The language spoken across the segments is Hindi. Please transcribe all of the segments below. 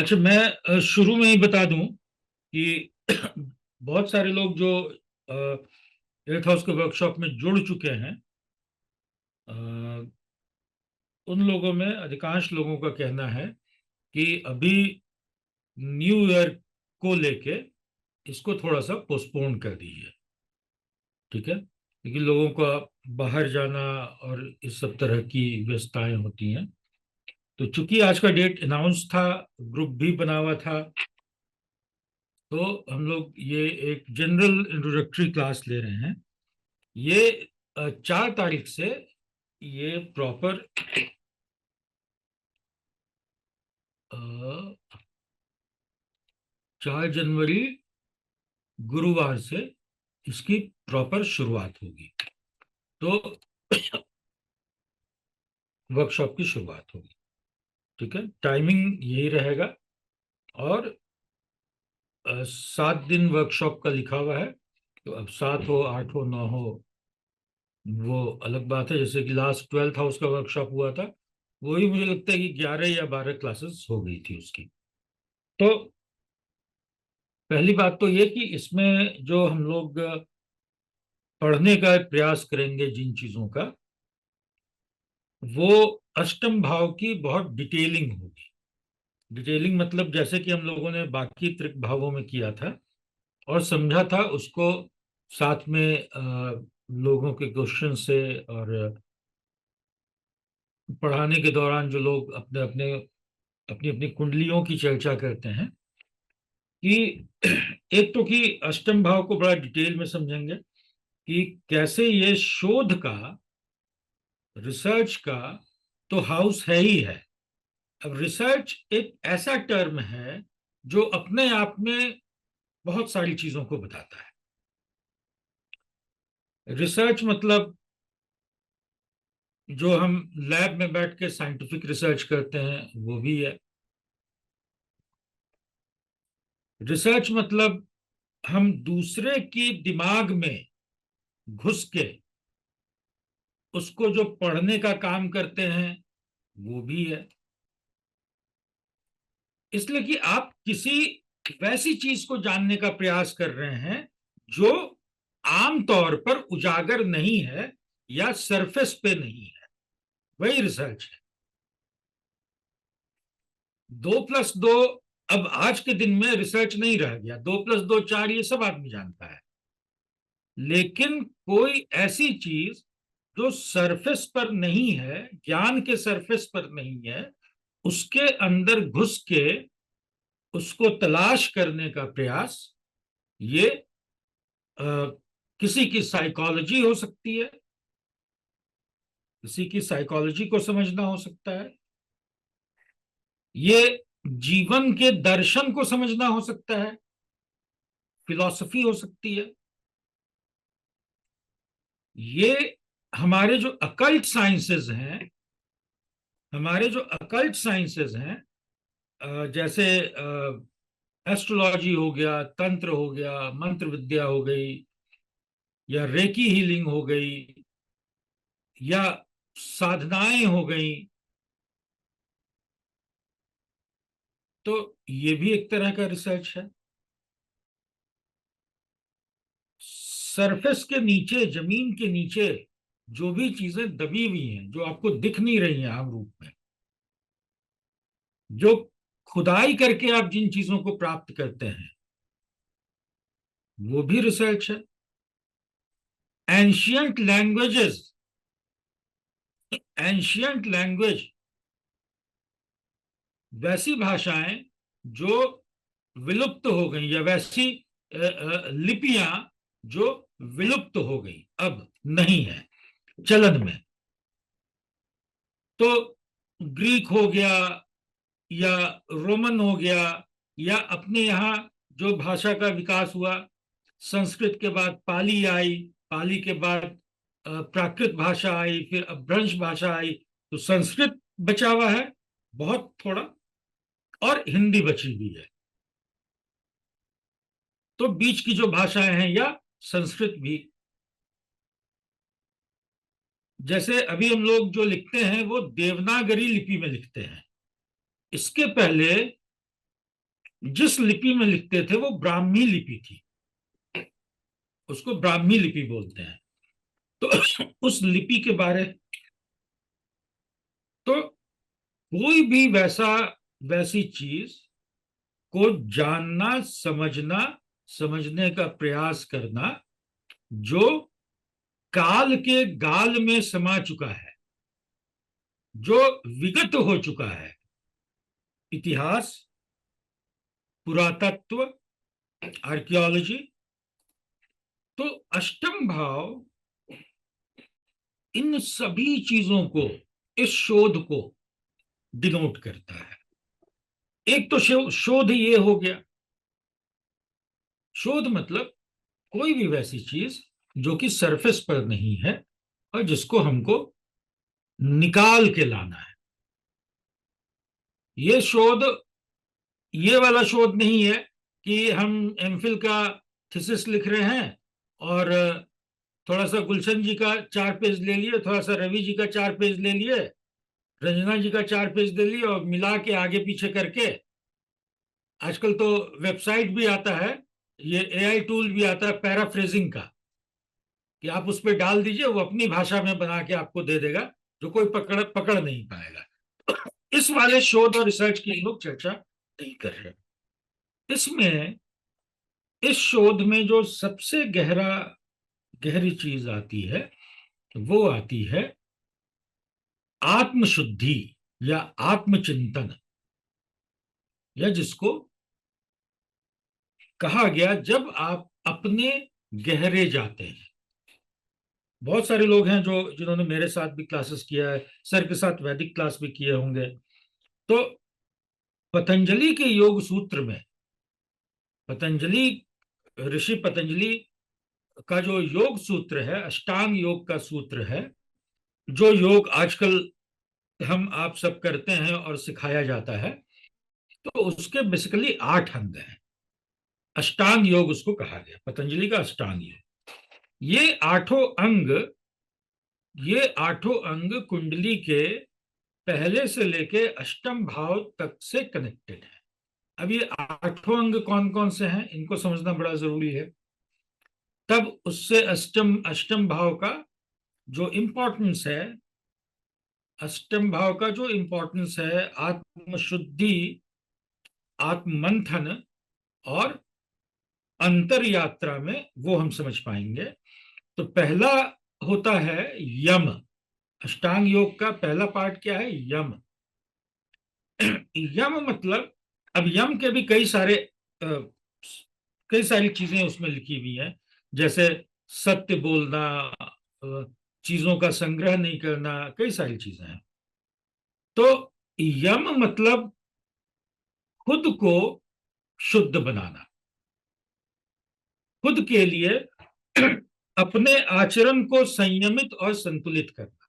अच्छा, मैं शुरू में ही बता दूं कि बहुत सारे लोग जो एर्थ हाउस के वर्कशॉप में जुड़ चुके हैं, अ, उन लोगों में अधिकांश लोगों का कहना है कि अभी न्यू ईयर को लेके इसको थोड़ा सा पोस्टपोन कर दीजिए। ठीक है, क्योंकि लोगों का बाहर जाना और इस सब तरह की व्यस्तताएं होती हैं। तो चूंकि आज का डेट अनाउंस था, ग्रुप भी बना हुआ था, तो हम लोग ये एक जनरल इंट्रोडक्टरी क्लास ले रहे हैं। ये 4 तारीख से ये प्रॉपर 4 जनवरी गुरुवार से इसकी प्रॉपर शुरुआत होगी। तो वर्कशॉप की शुरुआत होगी। ठीक है, टाइमिंग यही रहेगा। और 7 दिन वर्कशॉप का लिखा हुआ है। तो अब 7 हो, 8 हो, 9 हो, वो अलग बात है। जैसे कि लास्ट 12th हाउस का वर्कशॉप हुआ था, वही मुझे लगता है कि 11 या 12 क्लासेस हो गई थी उसकी। तो पहली बात तो ये कि इसमें जो हम लोग पढ़ने का प्रयास करेंगे जिन चीजों का, वो अष्टम भाव की बहुत डिटेलिंग होगी। डिटेलिंग मतलब जैसे कि हम लोगों ने बाकी त्रिक भावों में किया था और समझा था उसको, साथ में लोगों के क्वेश्चन से, और पढ़ाने के दौरान जो लोग अपने अपने अपनी अपनी कुंडलियों की चर्चा करते हैं, कि एक तो कि अष्टम भाव को बड़ा डिटेल में समझेंगे कि कैसे ये शोध का, रिसर्च का तो हाउस है ही है। अब रिसर्च एक ऐसा टर्म है जो अपने आप में बहुत सारी चीजों को बताता है। रिसर्च मतलब जो हम लैब में बैठ के साइंटिफिक रिसर्च करते हैं वो भी है। रिसर्च मतलब हम दूसरे की दिमाग में घुस के उसको जो पढ़ने का काम करते हैं वो भी है। इसलिए कि आप किसी वैसी चीज को जानने का प्रयास कर रहे हैं जो आमतौर पर उजागर नहीं है या सरफेस पे नहीं है, वही रिसर्च है। 2+2, अब आज के दिन में रिसर्च नहीं रह गया। 2+2 4, ये सब आदमी जानता है। लेकिन कोई ऐसी चीज जो सरफेस पर नहीं है, ज्ञान के सरफेस पर नहीं है, उसके अंदर घुस के उसको तलाश करने का प्रयास, ये अ, किसी की साइकोलॉजी हो सकती है, किसी की साइकोलॉजी को समझना हो सकता है, ये जीवन के दर्शन को समझना हो सकता है, फिलॉसफी हो सकती है। ये हमारे जो अकल्ट साइंसेस हैं, हमारे जो अकल्ट साइंसेस हैं, जैसे एस्ट्रोलॉजी हो गया, तंत्र हो गया, मंत्र विद्या हो गई, या रेकी हीलिंग हो गई, या साधनाएं हो गई, तो ये भी एक तरह का रिसर्च है। सरफेस के नीचे, जमीन के नीचे जो भी चीजें दबी हुई हैं, जो आपको दिख नहीं रही हैं आम रूप में, जो खुदाई करके आप जिन चीजों को प्राप्त करते हैं, वो भी रिसर्च है। एंशियंट लैंग्वेजेस, एंशियंट लैंग्वेज, वैसी भाषाएं जो विलुप्त हो गई, या वैसी लिपियां जो विलुप्त हो गई, अब नहीं है चलन में। तो ग्रीक हो गया, या रोमन हो गया, या अपने यहाँ जो भाषा का विकास हुआ, संस्कृत के बाद पाली आई, पाली के बाद प्राकृत भाषा आई, फिर अपभ्रंश भाषा आई। तो संस्कृत बचा हुआ है बहुत थोड़ा, और हिंदी बची हुई है। तो बीच की जो भाषाएं हैं, या संस्कृत भी, जैसे अभी हम लोग जो लिखते हैं वो देवनागरी लिपि में लिखते हैं। इसके पहले जिस लिपि में लिखते थे वो ब्राह्मी लिपि थी, उसको ब्राह्मी लिपि बोलते हैं। तो उस लिपि के बारे, तो कोई भी वैसी चीज को जानना, समझने का प्रयास करना जो काल के गाल में समा चुका है, जो विगत हो चुका है, इतिहास, पुरातत्व, आर्कियोलॉजी। तो अष्टम भाव इन सभी चीजों को, इस शोध को डिनोट करता है। एक तो शोध ये हो गया, शोध मतलब कोई भी वैसी चीज जो कि सरफेस पर नहीं है और जिसको हमको निकाल के लाना है। ये शोध, ये वाला शोध नहीं है कि हम एमफिल का थीसिस लिख रहे हैं और थोड़ा सा गुलशन जी का 4 पेज ले लिए, थोड़ा सा रवि जी का 4 पेज ले लिए, रंजना जी का 4 पेज ले लिए और मिला के आगे पीछे करके, आजकल तो वेबसाइट भी आता है, ये एआई टूल भी आता है पैराफ्रेजिंग का, कि आप उस पर डाल दीजिए, वो अपनी भाषा में बना के आपको दे देगा, जो कोई पकड़ पकड़ नहीं पाएगा। इस वाले शोध और रिसर्च की लोग चर्चा नहीं कर रहे। इसमें, इस शोध में जो सबसे गहरी चीज आती है, वो आती है आत्मशुद्धि या आत्मचिंतन, या जिसको कहा गया जब आप अपने गहरे जाते हैं। बहुत सारे लोग हैं जो जिन्होंने मेरे साथ भी क्लासेस किया है, सर के साथ वैदिक क्लास भी किए होंगे। तो पतंजलि के योग सूत्र में, पतंजलि, ऋषि पतंजलि का जो योग सूत्र है, अष्टांग योग का सूत्र है, जो योग आजकल हम आप सब करते हैं और सिखाया जाता है, तो उसके बेसिकली 8 अंग हैं। अष्टांग योग उसको कहा गया, पतंजलि का अष्टांग योग। ये आठों अंग, ये आठों अंग कुंडली के पहले से लेके अष्टम भाव तक से कनेक्टेड है। अब ये आठों अंग कौन कौन से हैं, इनको समझना बड़ा जरूरी है। तब उससे अष्टम अष्टम भाव का जो इंपॉर्टेंस है, अष्टम भाव का जो इंपॉर्टेंस है आत्मशुद्धि, आत्मंथन और अंतर यात्रा में, वो हम समझ पाएंगे। तो पहला होता है यम। अष्टांग योग का पहला पार्ट क्या है? यम। यम मतलब, अब यम के भी कई सारी चीजें उसमें लिखी हुई हैं, जैसे सत्य बोलना, चीजों का संग्रह नहीं करना, कई सारी चीजें हैं। तो यम मतलब खुद को शुद्ध बनाना, खुद के लिए अपने आचरण को संयमित और संतुलित करना।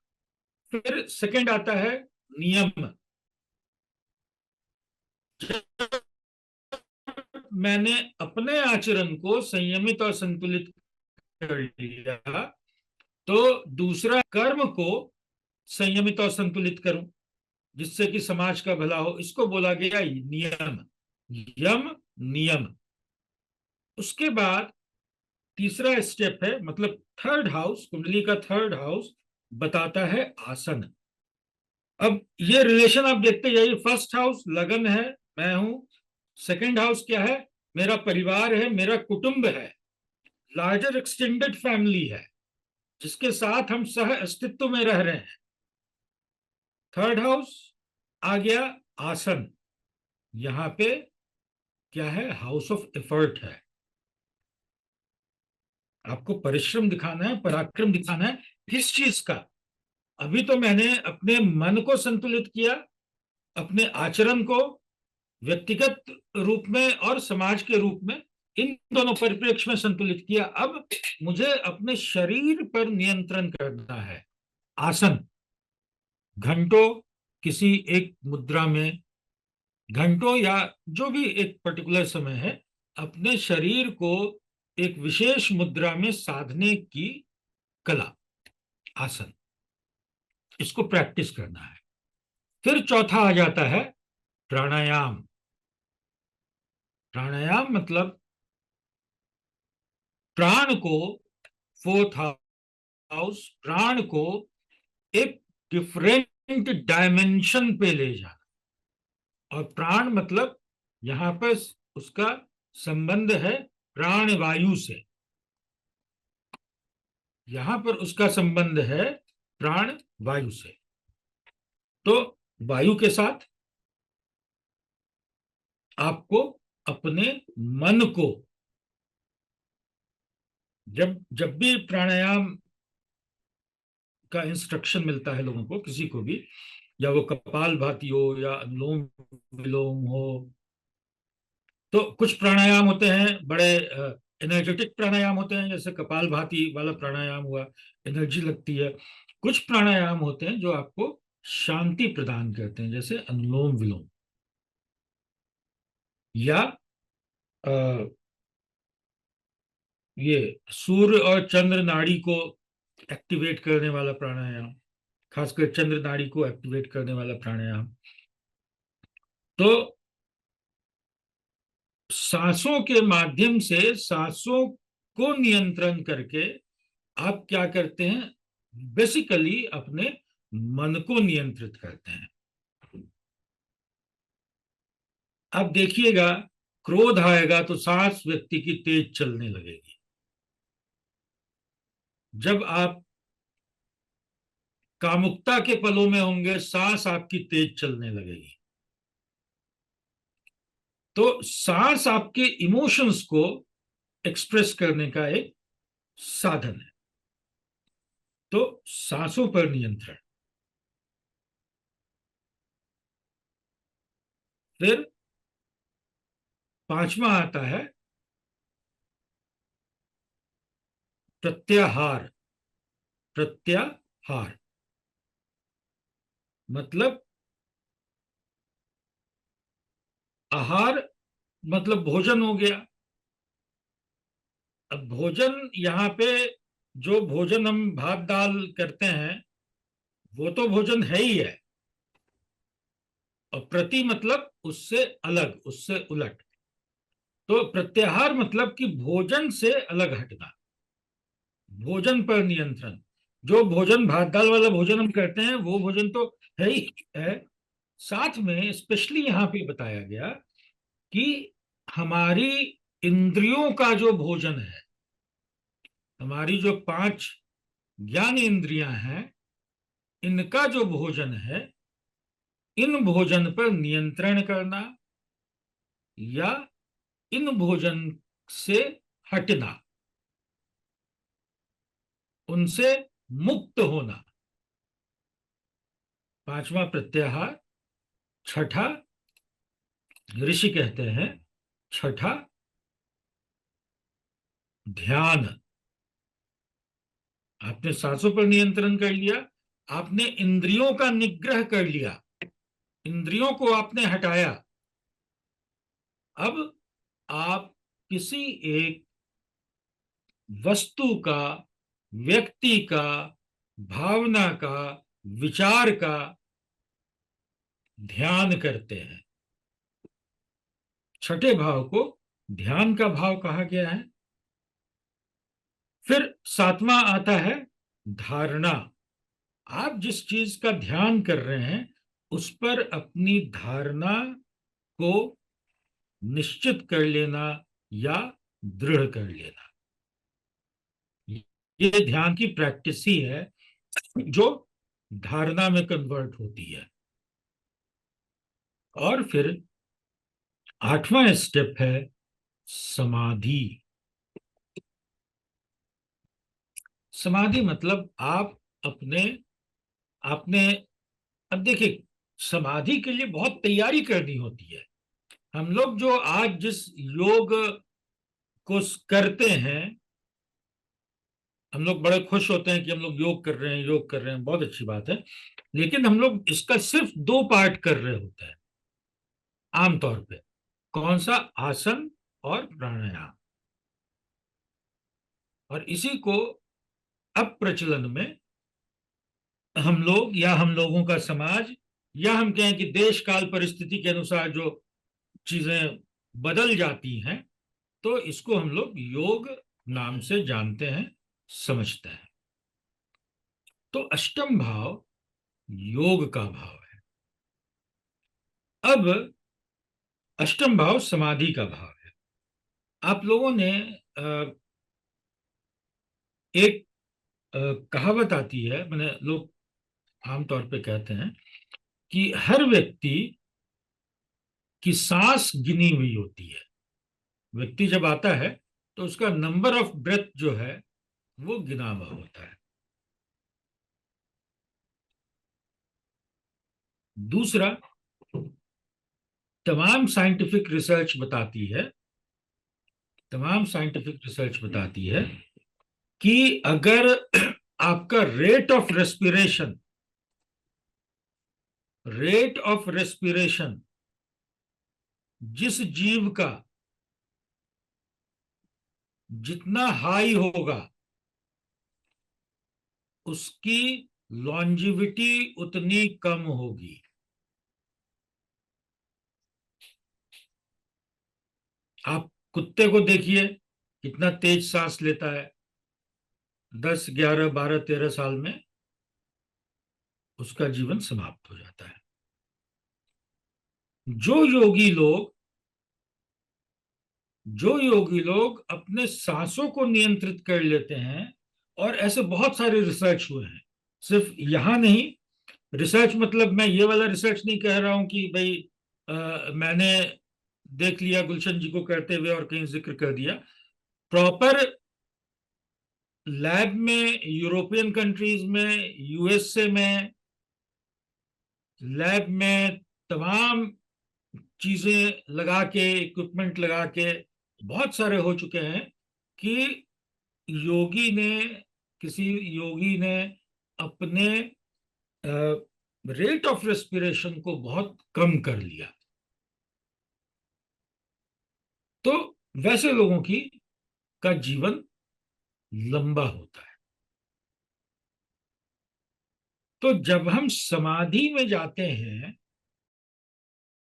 फिर सेकंड आता है नियम। मैंने अपने आचरण को संयमित और संतुलित कर लिया, तो दूसरा कर्म को संयमित और संतुलित करूं जिससे कि समाज का भला हो, इसको बोला गया नियम। यम, नियम। उसके बाद तीसरा स्टेप है, मतलब थर्ड हाउस, कुंडली का थर्ड हाउस बताता है आसन। अब ये रिलेशन आप देखते जाइए, फर्स्ट हाउस लगन है, मैं हूं। सेकंड हाउस क्या है? मेरा परिवार है, मेरा कुटुंब है, लार्जर एक्सटेंडेड फैमिली है, जिसके साथ हम सह अस्तित्व में रह रहे हैं। थर्ड हाउस आ गया आसन। यहां पे क्या है? हाउस ऑफ एफर्ट है। आपको परिश्रम दिखाना है, पराक्रम दिखाना है। किस चीज का? अभी तो मैंने अपने मन को संतुलित किया, अपने आचरण को व्यक्तिगत रूप में और समाज के रूप में, इन दोनों परिप्रेक्ष्य में संतुलित किया। अब मुझे अपने शरीर पर नियंत्रण करना है। आसन, घंटों किसी एक मुद्रा में, घंटों या जो भी एक पर्टिकुलर समय है, अपने शरीर को एक विशेष मुद्रा में साधने की कला, आसन, इसको प्रैक्टिस करना है। फिर चौथा आ जाता है प्राणायाम। प्राणायाम मतलब प्राण को, फोर्थ हाउस, प्राण को एक डिफरेंट डायमेंशन पे ले जाना। और प्राण मतलब यहां पर उसका संबंध है प्राण वायु से, यहां पर उसका संबंध है प्राण वायु से। तो वायु के साथ आपको अपने मन को, जब जब भी प्राणायाम का इंस्ट्रक्शन मिलता है लोगों को, किसी को भी, या वो कपाल भाती हो या अनुलोम विलोम हो, तो कुछ प्राणायाम होते हैं बड़े एनर्जेटिक प्राणायाम होते हैं, जैसे कपाल भाती वाला प्राणायाम हुआ, एनर्जी लगती है। कुछ प्राणायाम होते हैं जो आपको शांति प्रदान करते हैं, जैसे अनुलोम विलोम, या अ, ये सूर्य और चंद्र नाड़ी को एक्टिवेट करने वाला प्राणायाम, खासकर चंद्र नाड़ी को एक्टिवेट करने वाला प्राणायाम। तो सांसों के माध्यम से सांसों को नियंत्रण करके आप क्या करते हैं, बेसिकली अपने मन को नियंत्रित करते हैं। अब देखिएगा, क्रोध आएगा तो सांस व्यक्ति की तेज चलने लगेगी। जब आप कामुकता के पलों में होंगे, सांस आपकी तेज चलने लगेगी। तो सांस आपके इमोशंस को एक्सप्रेस करने का एक साधन है। तो सांसों पर नियंत्रण। फिर पांचवा आता है प्रत्याहार। प्रत्याहार मतलब, आहार मतलब भोजन हो गया। अब भोजन यहाँ पे, जो भोजन हम भात दाल करते हैं वो तो भोजन है ही है, और प्रति मतलब उससे अलग, उससे उलट। तो प्रत्याहार मतलब कि भोजन से अलग हटना, भोजन पर नियंत्रण। जो भोजन भात दाल वाला भोजन हम करते हैं वो भोजन तो है ही है, साथ में स्पेशली यहाँ पे बताया गया कि हमारी इंद्रियों का जो भोजन है, हमारी जो पांच ज्ञान इंद्रियां हैं, इनका जो भोजन है, इन भोजन पर नियंत्रण करना या इन भोजन से हटना, उनसे मुक्त होना, पांचवा प्रत्याहार। छठा, ऋषि कहते हैं, छठा ध्यान। आपने सांसों पर नियंत्रण कर लिया, आपने इंद्रियों का निग्रह कर लिया, इंद्रियों को आपने हटाया। अब आप किसी एक वस्तु का, व्यक्ति का, भावना का, विचार का ध्यान करते हैं। छठे भाव को ध्यान का भाव कहा गया है। फिर सातवां आता है धारणा। आप जिस चीज का ध्यान कर रहे हैं उस पर अपनी धारणा को निश्चित कर लेना या दृढ़ कर लेना, ये ध्यान की प्रैक्टिस ही है जो धारणा में कन्वर्ट होती है। और फिर आठवां स्टेप है समाधि। समाधि मतलब आप अपने, आपने, अब देखिए, समाधि के लिए बहुत तैयारी करनी होती है। हम लोग जो आज जिस योग को करते हैं, हम लोग बड़े खुश होते हैं कि हम लोग योग कर रहे हैं, योग कर रहे हैं, बहुत अच्छी बात है। लेकिन हम लोग इसका सिर्फ दो पार्ट कर रहे होते हैं आमतौर पे। कौन सा? आसन और प्राणायाम। और इसी को अब प्रचलन में हम लोग, या हम लोगों का समाज, या हम कहें कि देश काल परिस्थिति के अनुसार जो चीजें बदल जाती हैं, तो इसको हम लोग योग नाम से जानते हैं, समझते हैं। तो अष्टम भाव योग का भाव है। अब अष्टम भाव समाधि का भाव है। आप लोगों ने एक कहावत आती है, मैंने लोग आमतौर पे कहते हैं कि हर व्यक्ति की सांस गिनी हुई होती है। व्यक्ति जब आता है तो उसका नंबर ऑफ ब्रेथ जो है वो गिना हुआ होता है। दूसरा, तमाम साइंटिफिक रिसर्च बताती है, तमाम साइंटिफिक रिसर्च बताती है कि अगर आपका रेट ऑफ रेस्पिरेशन जिस जीव का जितना हाई होगा, उसकी लॉन्जिविटी उतनी कम होगी। आप कुत्ते को देखिए, कितना तेज सांस लेता है। 10, 11, 12, 13 साल में उसका जीवन समाप्त हो जाता है। जो योगी लोग जो योगी लोग अपने सांसों को नियंत्रित कर लेते हैं, और ऐसे बहुत सारे रिसर्च हुए हैं, सिर्फ यहां नहीं। रिसर्च मतलब मैं ये वाला रिसर्च नहीं कह रहा हूं कि भाई मैंने देख लिया गुलशन जी को करते हुए और कहीं जिक्र कर दिया। प्रॉपर लैब में, यूरोपियन कंट्रीज में, यूएसए में, लैब में तमाम चीजें लगा के, इक्विपमेंट लगा के बहुत सारे हो चुके हैं कि योगी ने किसी योगी ने अपने रेट ऑफ रेस्पिरेशन को बहुत कम कर लिया। तो वैसे लोगों की का जीवन लंबा होता है। तो जब हम समाधि में जाते हैं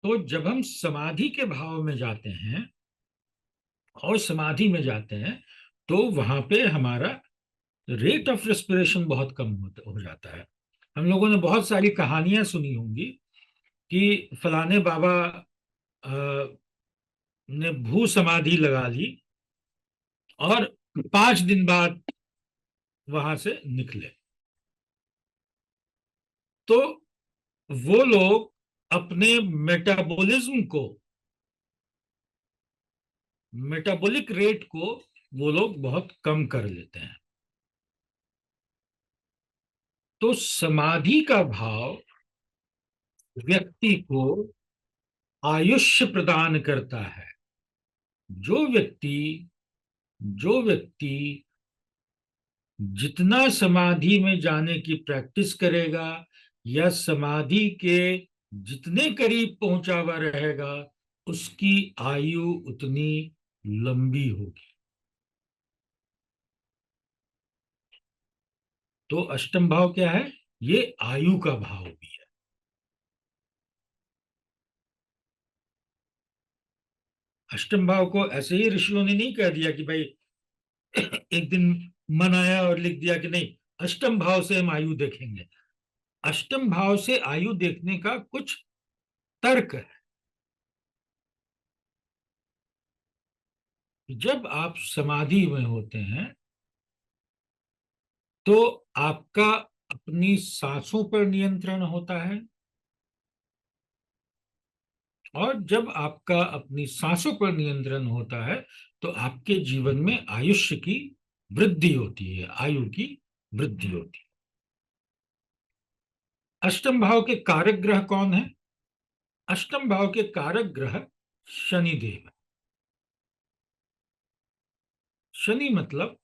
तो जब हम समाधि के भाव में जाते हैं और समाधि में जाते हैं, तो वहां पे हमारा रेट ऑफ रेस्पिरेशन बहुत कम हो जाता है। हम लोगों ने बहुत सारी कहानियां सुनी होंगी कि फलाने बाबा ने भू समाधि लगा ली और 5 दिन बाद वहां से निकले। तो वो लोग अपने मेटाबॉलिक रेट को वो लोग बहुत कम कर लेते हैं। तो समाधि का भाव व्यक्ति को आयुष्य प्रदान करता है। जो व्यक्ति जो व्यक्ति जितना समाधि में जाने की प्रैक्टिस करेगा या समाधि के जितने करीब पहुंचा हुआ रहेगा, उसकी आयु उतनी लंबी होगी। तो अष्टम भाव क्या है? ये आयु का भाव भी है। अष्टम भाव को ऐसे ही ऋषियों ने नहीं कह दिया कि भाई एक दिन मन आया और लिख दिया कि नहीं, अष्टम भाव से हम आयु देखेंगे। अष्टम भाव से आयु देखने का कुछ तर्क है। जब आप समाधि में होते हैं तो आपका अपनी सांसों पर नियंत्रण होता है, और जब आपका अपनी सांसों पर नियंत्रण होता है तो आपके जीवन में आयुष्य की वृद्धि होती है, आयु की वृद्धि होती है। अष्टम भाव के कारक ग्रह कौन है? अष्टम भाव के कारक ग्रह शनिदेव है। शनि मतलब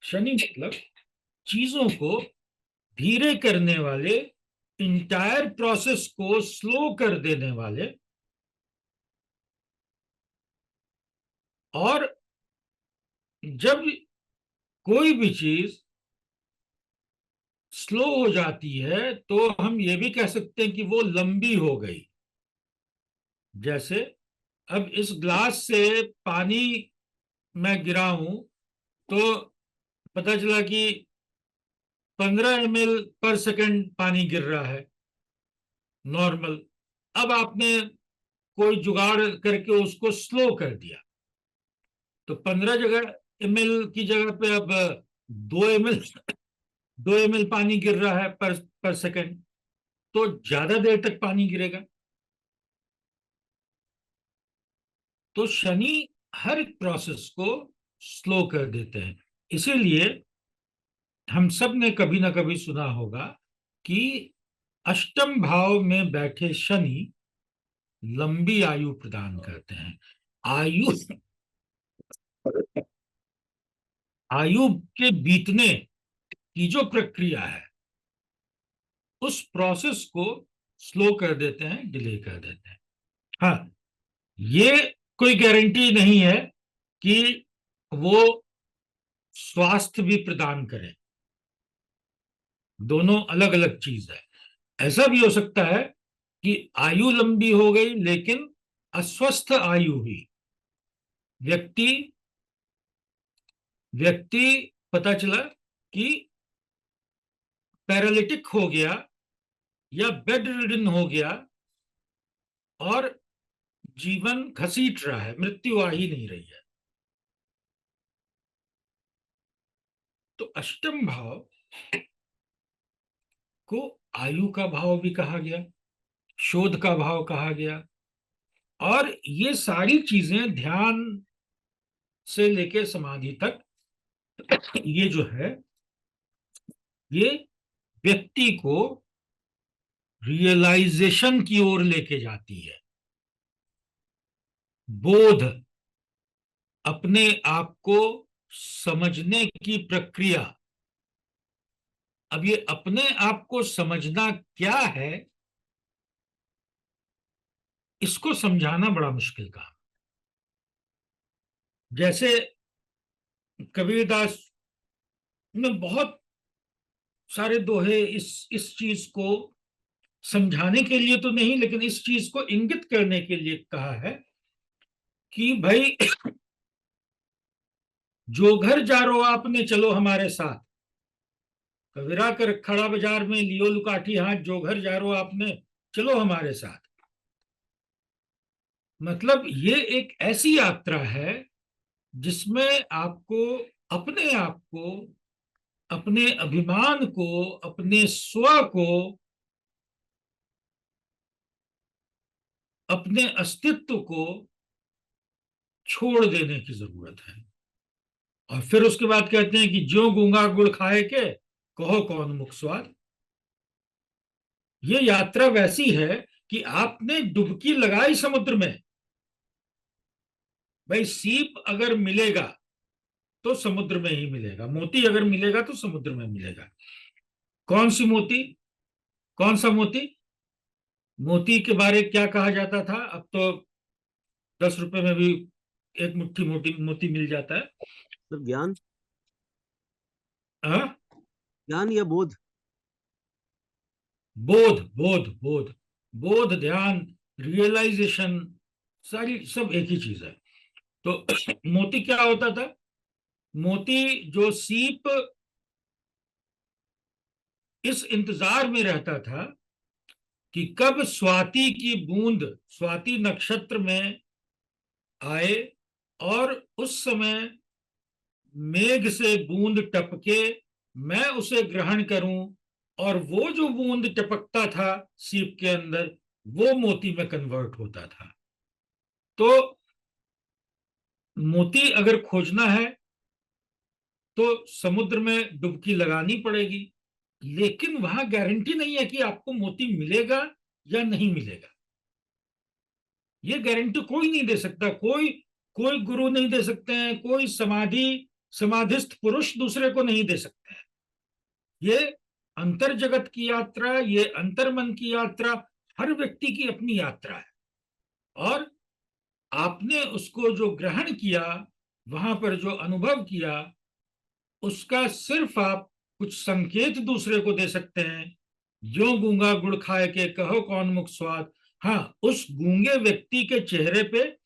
शनि मतलब चीजों को धीरे करने वाले, इंटायर प्रोसेस को स्लो कर देने वाले, और जब कोई भी चीज स्लो हो जाती है तो हम ये भी कह सकते हैं कि वो लंबी हो गई। जैसे अब इस ग्लास से पानी मैं गिरा हूं, तो पता चला कि 15 ml पर सेकंड पानी गिर रहा है, नॉर्मल। अब आपने कोई जुगाड़ करके उसको स्लो कर दिया, तो 15 ml की जगह पे अब 2 ml 2 ml पानी गिर रहा है पर सेकंड, तो ज्यादा देर तक पानी गिरेगा। तो शनि हर एक प्रोसेस को स्लो कर देते हैं। इसीलिए हम सब ने कभी ना कभी सुना होगा कि अष्टम भाव में बैठे शनि लंबी आयु प्रदान करते हैं। आयु आयु के बीतने की जो प्रक्रिया है, उस प्रोसेस को स्लो कर देते हैं, डिले कर देते हैं। हाँ, ये कोई गारंटी नहीं है कि वो स्वास्थ्य भी प्रदान करें। दोनों अलग अलग चीज है। ऐसा भी हो सकता है कि आयु लंबी हो गई लेकिन अस्वस्थ आयु हुई। व्यक्ति व्यक्ति पता चला कि पैरालिटिक हो गया या बेड रिडन हो गया और जीवन घसीट रहा है, मृत्यु आ ही नहीं रही है। तो अष्टम भाव को आयु का भाव भी कहा गया, शोध का भाव कहा गया। और ये सारी चीजें ध्यान से लेके समाधि तक, ये जो है, ये व्यक्ति को रियलाइजेशन की ओर लेके जाती है। बोध, अपने आप को समझने की प्रक्रिया। अब ये अपने आप को समझना क्या है, इसको समझाना बड़ा मुश्किल काम। जैसे कबीरदास ने बहुत सारे दोहे इस चीज को समझाने के लिए तो नहीं, लेकिन इस चीज को इंगित करने के लिए कहा है कि भाई, जो घर जा रो आपने चलो हमारे साथ। कबीरा कर खड़ा बाजार में लियो लुकाठी हाथ, जो घर जा रो आपने चलो हमारे साथ। मतलब ये एक ऐसी यात्रा है जिसमें आपको अपने आप को, अपने अभिमान को, अपने स्व को, अपने अस्तित्व को छोड़ देने की जरूरत है। और फिर उसके बाद कहते हैं कि ज्यों गूंगा गुड़ खाए के कहो कौन मुख स्वाद। ये यात्रा वैसी है कि आपने डुबकी लगाई समुद्र में। भाई, सीप अगर मिलेगा तो समुद्र में ही मिलेगा, मोती अगर मिलेगा तो समुद्र में मिलेगा। कौन सी मोती? कौन सा मोती? मोती के बारे क्या कहा जाता था? अब तो 10 रुपए में भी एक मुट्ठी मोटी मोती मिल जाता है। मतलब ज्ञान, हाँ? ज्ञान या बोध? बोध, बोध, बोध, बोध, ध्यान, रियलाइजेशन, सारी सब एक ही चीज है। तो मोती क्या होता था? मोती, जो सीप इस इंतजार में रहता था कि कब स्वाति की बूंद स्वाति नक्षत्र में आए और उस समय मेघ से बूंद टपके, मैं उसे ग्रहण करूं, और वो जो बूंद टपकता था सीप के अंदर, वो मोती में कन्वर्ट होता था। तो मोती अगर खोजना है तो समुद्र में डुबकी लगानी पड़ेगी, लेकिन वहां गारंटी नहीं है कि आपको मोती मिलेगा या नहीं मिलेगा। ये गारंटी कोई नहीं दे सकता। कोई कोई गुरु नहीं दे सकते हैं, कोई समाधिस्थ पुरुष दूसरे को नहीं दे सकते हैं। ये अंतर जगत की यात्रा, ये अंतर मन की यात्रा, हर व्यक्ति की अपनी यात्रा है। और आपने उसको जो ग्रहण किया, वहां पर जो अनुभव किया, उसका सिर्फ आप कुछ संकेत दूसरे को दे सकते हैं। जो गूंगा गुड़ खाए के कहो कौन मुख स्वाद। हाँ, उस गूंगे व्यक्ति के चेहरे पे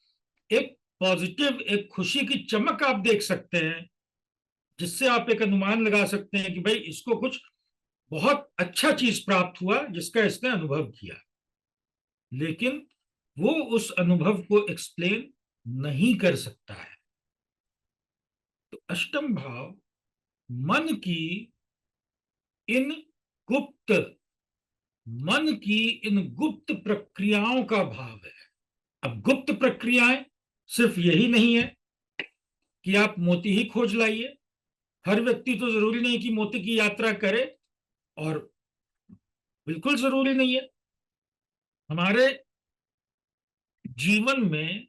एक पॉजिटिव, एक खुशी की चमक आप देख सकते हैं, जिससे आप एक अनुमान लगा सकते हैं कि भाई इसको कुछ बहुत अच्छा चीज प्राप्त हुआ जिसका इसने अनुभव किया, लेकिन वो उस अनुभव को एक्सप्लेन नहीं कर सकता है। तो अष्टम भाव मन की इन गुप्त मन की इन गुप्त प्रक्रियाओं का भाव है। अब गुप्त प्रक्रियाएं सिर्फ यही नहीं है कि आप मोती ही खोज लाइए। हर व्यक्ति तो जरूरी नहीं कि मोती की यात्रा करे, और बिल्कुल जरूरी नहीं है। हमारे जीवन में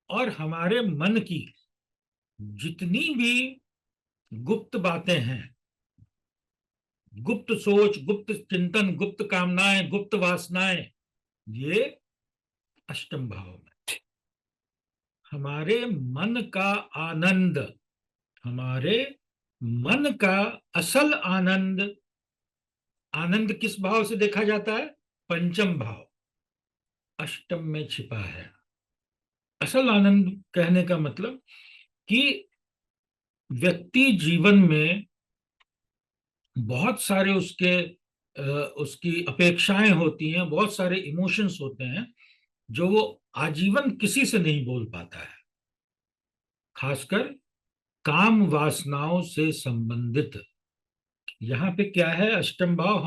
और हमारे मन की जितनी भी गुप्त बातें हैं, गुप्त सोच, गुप्त चिंतन, गुप्त कामनाएं, गुप्त वासनाएं, ये अष्टम भाव में हमारे मन का आनंद, हमारे मन का असल आनंद, आनंद किस भाव से देखा जाता है? पंचम भाव, अष्टम में छिपा है। असल आनंद कहने का मतलब कि व्यक्ति जीवन में बहुत सारे उसकी अपेक्षाएं होती हैं, बहुत सारे इमोशंस होते हैं जो वो आजीवन किसी से नहीं बोल पाता है, खासकर काम वासनाओं से संबंधित। यहाँ पे क्या है? अष्टम भाव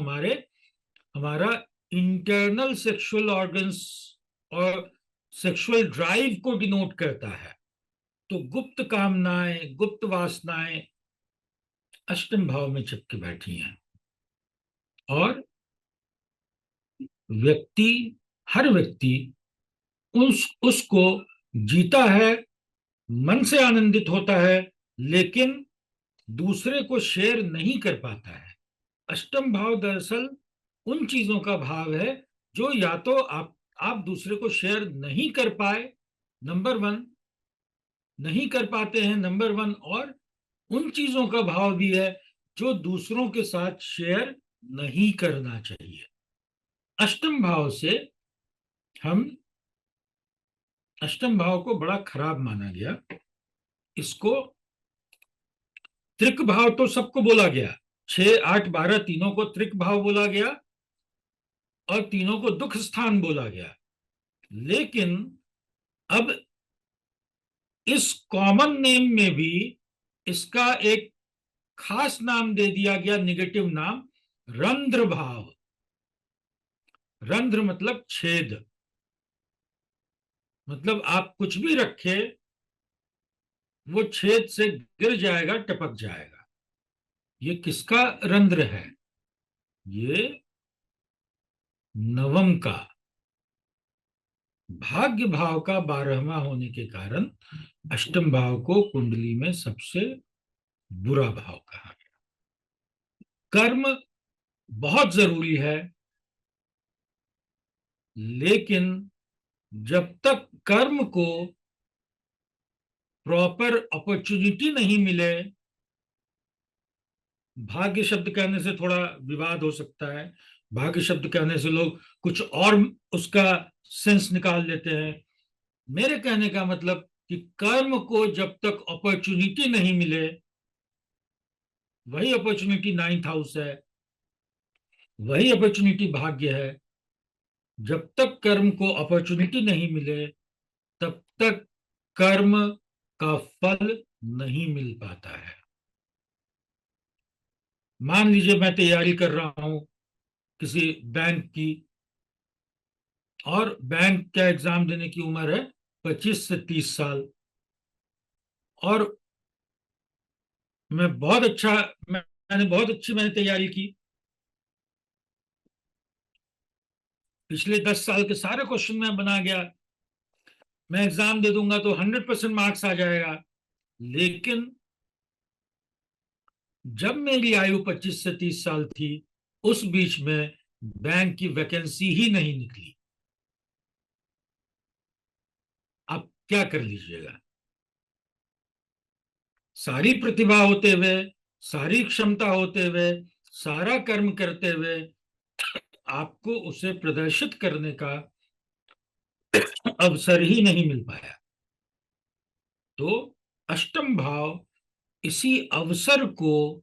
हमारा इंटरनल सेक्सुअल ऑर्गन्स और सेक्सुअल ड्राइव को डिनोट करता है। तो गुप्त कामनाएं, गुप्त वासनाएं अष्टम भाव में चिपके बैठी हैं, और व्यक्ति, हर व्यक्ति उसको जीता है, मन से आनंदित होता है, लेकिन दूसरे को शेयर नहीं कर पाता है। अष्टम भाव दरअसल उन चीजों का भाव है जो या तो आप दूसरे को शेयर नहीं कर पाए, नंबर वन, नहीं कर पाते हैं, नंबर वन, और उन चीजों का भाव भी है जो दूसरों के साथ शेयर नहीं करना चाहिए। अष्टम भाव से हम अष्टम भाव को बड़ा खराब माना गया। इसको त्रिक भाव तो सबको बोला गया, 6, 8, 12 तीनों को त्रिक भाव बोला गया, और तीनों को दुख स्थान बोला गया। लेकिन अब इस कॉमन नेम में भी इसका एक खास नाम दे दिया गया, निगेटिव नाम, रंध्र भाव। रंध्र मतलब छेद, मतलब आप कुछ भी रखे वो छेद से गिर जाएगा, टपक जाएगा। ये किसका रंध्र है? ये नवम का, भाग्य भाव का 12वां होने के कारण अष्टम भाव को कुंडली में सबसे बुरा भाव कहा गया। कर्म बहुत जरूरी है, लेकिन जब तक कर्म को प्रॉपर अपॉर्चुनिटी नहीं मिले, भाग्य शब्द कहने से थोड़ा विवाद हो सकता है, भाग्य शब्द कहने से लोग कुछ और उसका सेंस निकाल लेते हैं। मेरे कहने का मतलब कि कर्म को जब तक अपॉर्चुनिटी नहीं मिले, वही अपॉर्चुनिटी 9th हाउस है, वही अपॉर्चुनिटी भाग्य है। जब तक कर्म को अपॉर्चुनिटी नहीं मिले, तब तक कर्म का फल नहीं मिल पाता है। मान लीजिए मैं तैयारी कर रहा हूं किसी बैंक की, और बैंक का एग्जाम देने की उम्र है 25 से 30 साल, और मैंने तैयारी की। पिछले 10 साल के सारे क्वेश्चन मैं बना गया, मैं एग्जाम दे दूंगा तो 100% मार्क्स आ जाएगा। लेकिन जब मेरी आयु 25 से 30 साल थी, उस बीच में बैंक की वैकेंसी ही नहीं निकली। आप क्या कर लीजिएगा? सारी प्रतिभा होते हुए, सारी क्षमता होते हुए, सारा कर्म करते हुए, आपको उसे प्रदर्शित करने का अवसर ही नहीं मिल पाया। तो अष्टम भाव इसी अवसर को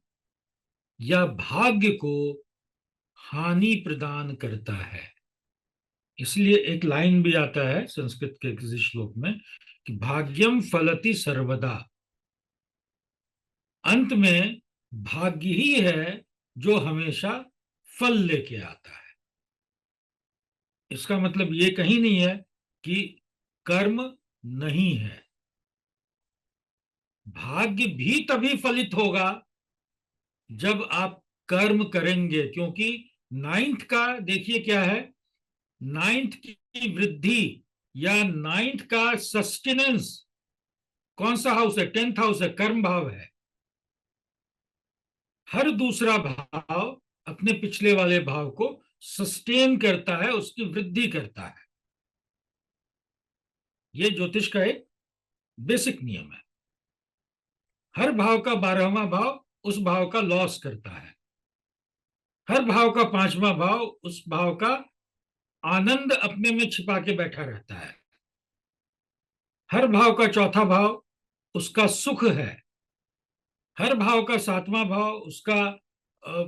या भाग्य को हानि प्रदान करता है। इसलिए एक लाइन भी आता है संस्कृत के किसी श्लोक में कि भाग्यम फलति सर्वदा। अंत में भाग्य ही है जो हमेशा फल लेके आता है। इसका मतलब ये कहीं नहीं है कि कर्म नहीं है। भाग्य भी तभी फलित होगा जब आप कर्म करेंगे, क्योंकि नाइन्थ का देखिए क्या है, नाइन्थ की वृद्धि या नाइन्थ का सस्टेनेंस कौन सा हाउस है? 10th हाउस है, कर्म भाव है। हर दूसरा भाव अपने पिछले वाले भाव को सस्टेन करता है, उसकी वृद्धि करता है। यह ज्योतिष का एक बेसिक नियम है। हर भाव का 12वां भाव उस भाव का लॉस करता है। हर भाव का 5वां भाव उस भाव का आनंद अपने में छिपा के बैठा रहता है। हर भाव का चौथा भाव उसका सुख है। हर भाव का 7वां भाव उसका अ,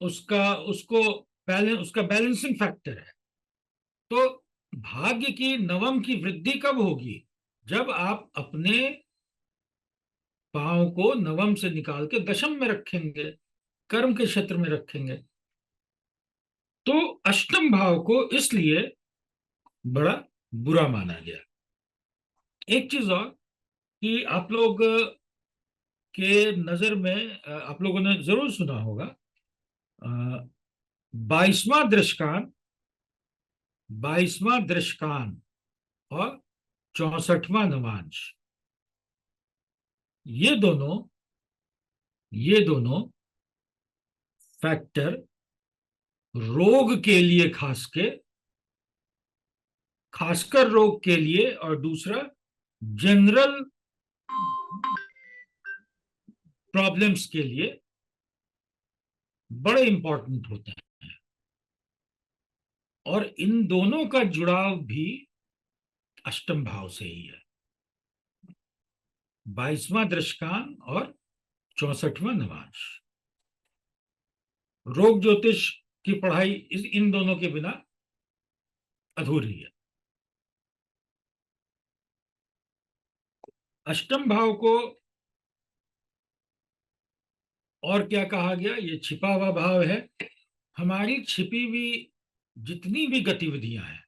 उसका उसको उसका बैलेंसिंग फैक्टर है। तो भाग्य की नवम की वृद्धि कब होगी? जब आप अपने पांव को नवम से निकाल के दशम में रखेंगे, कर्म के क्षेत्र में रखेंगे। तो अष्टम भाव को इसलिए बड़ा बुरा माना गया। एक चीज और कि आप लोग के नजर में आप लोगों ने जरूर सुना होगा 22वां दृश्यकान, 22वां दृश्यकान और 64वां नवांश, ये दोनों फैक्टर रोग के लिए खासकर रोग के लिए, और दूसरा जनरल प्रॉब्लम्स के लिए बड़े इंपॉर्टेंट होते हैं। और इन दोनों का जुड़ाव भी अष्टम भाव से ही है। 22वां दृश्यकान और 64वां नवांश। रोग ज्योतिष की पढ़ाई इन दोनों के बिना अधूरी है। अष्टम भाव को और क्या कहा गया? ये छिपा हुआ भाव है। हमारी छिपी हुई जितनी भी गतिविधियां हैं,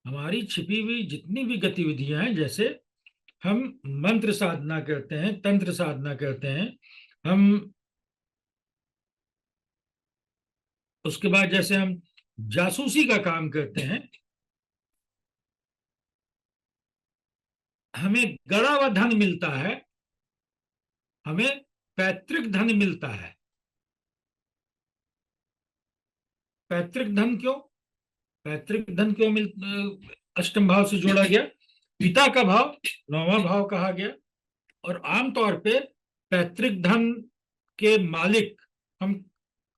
हमारी छिपी हुई जितनी भी गतिविधियां हैं, जैसे हम मंत्र साधना करते हैं, तंत्र साधना करते हैं, हम उसके बाद जैसे हम जासूसी का काम करते हैं, हमें गड़ा हुआ धन मिलता है, हमें पैतृक धन मिलता है। पैतृक धन क्यों? पैतृक धन क्यों अष्टम भाव से जोड़ा गया? पिता का भाव 9वां भाव कहा गया। और आमतौर पे पैतृक धन के मालिक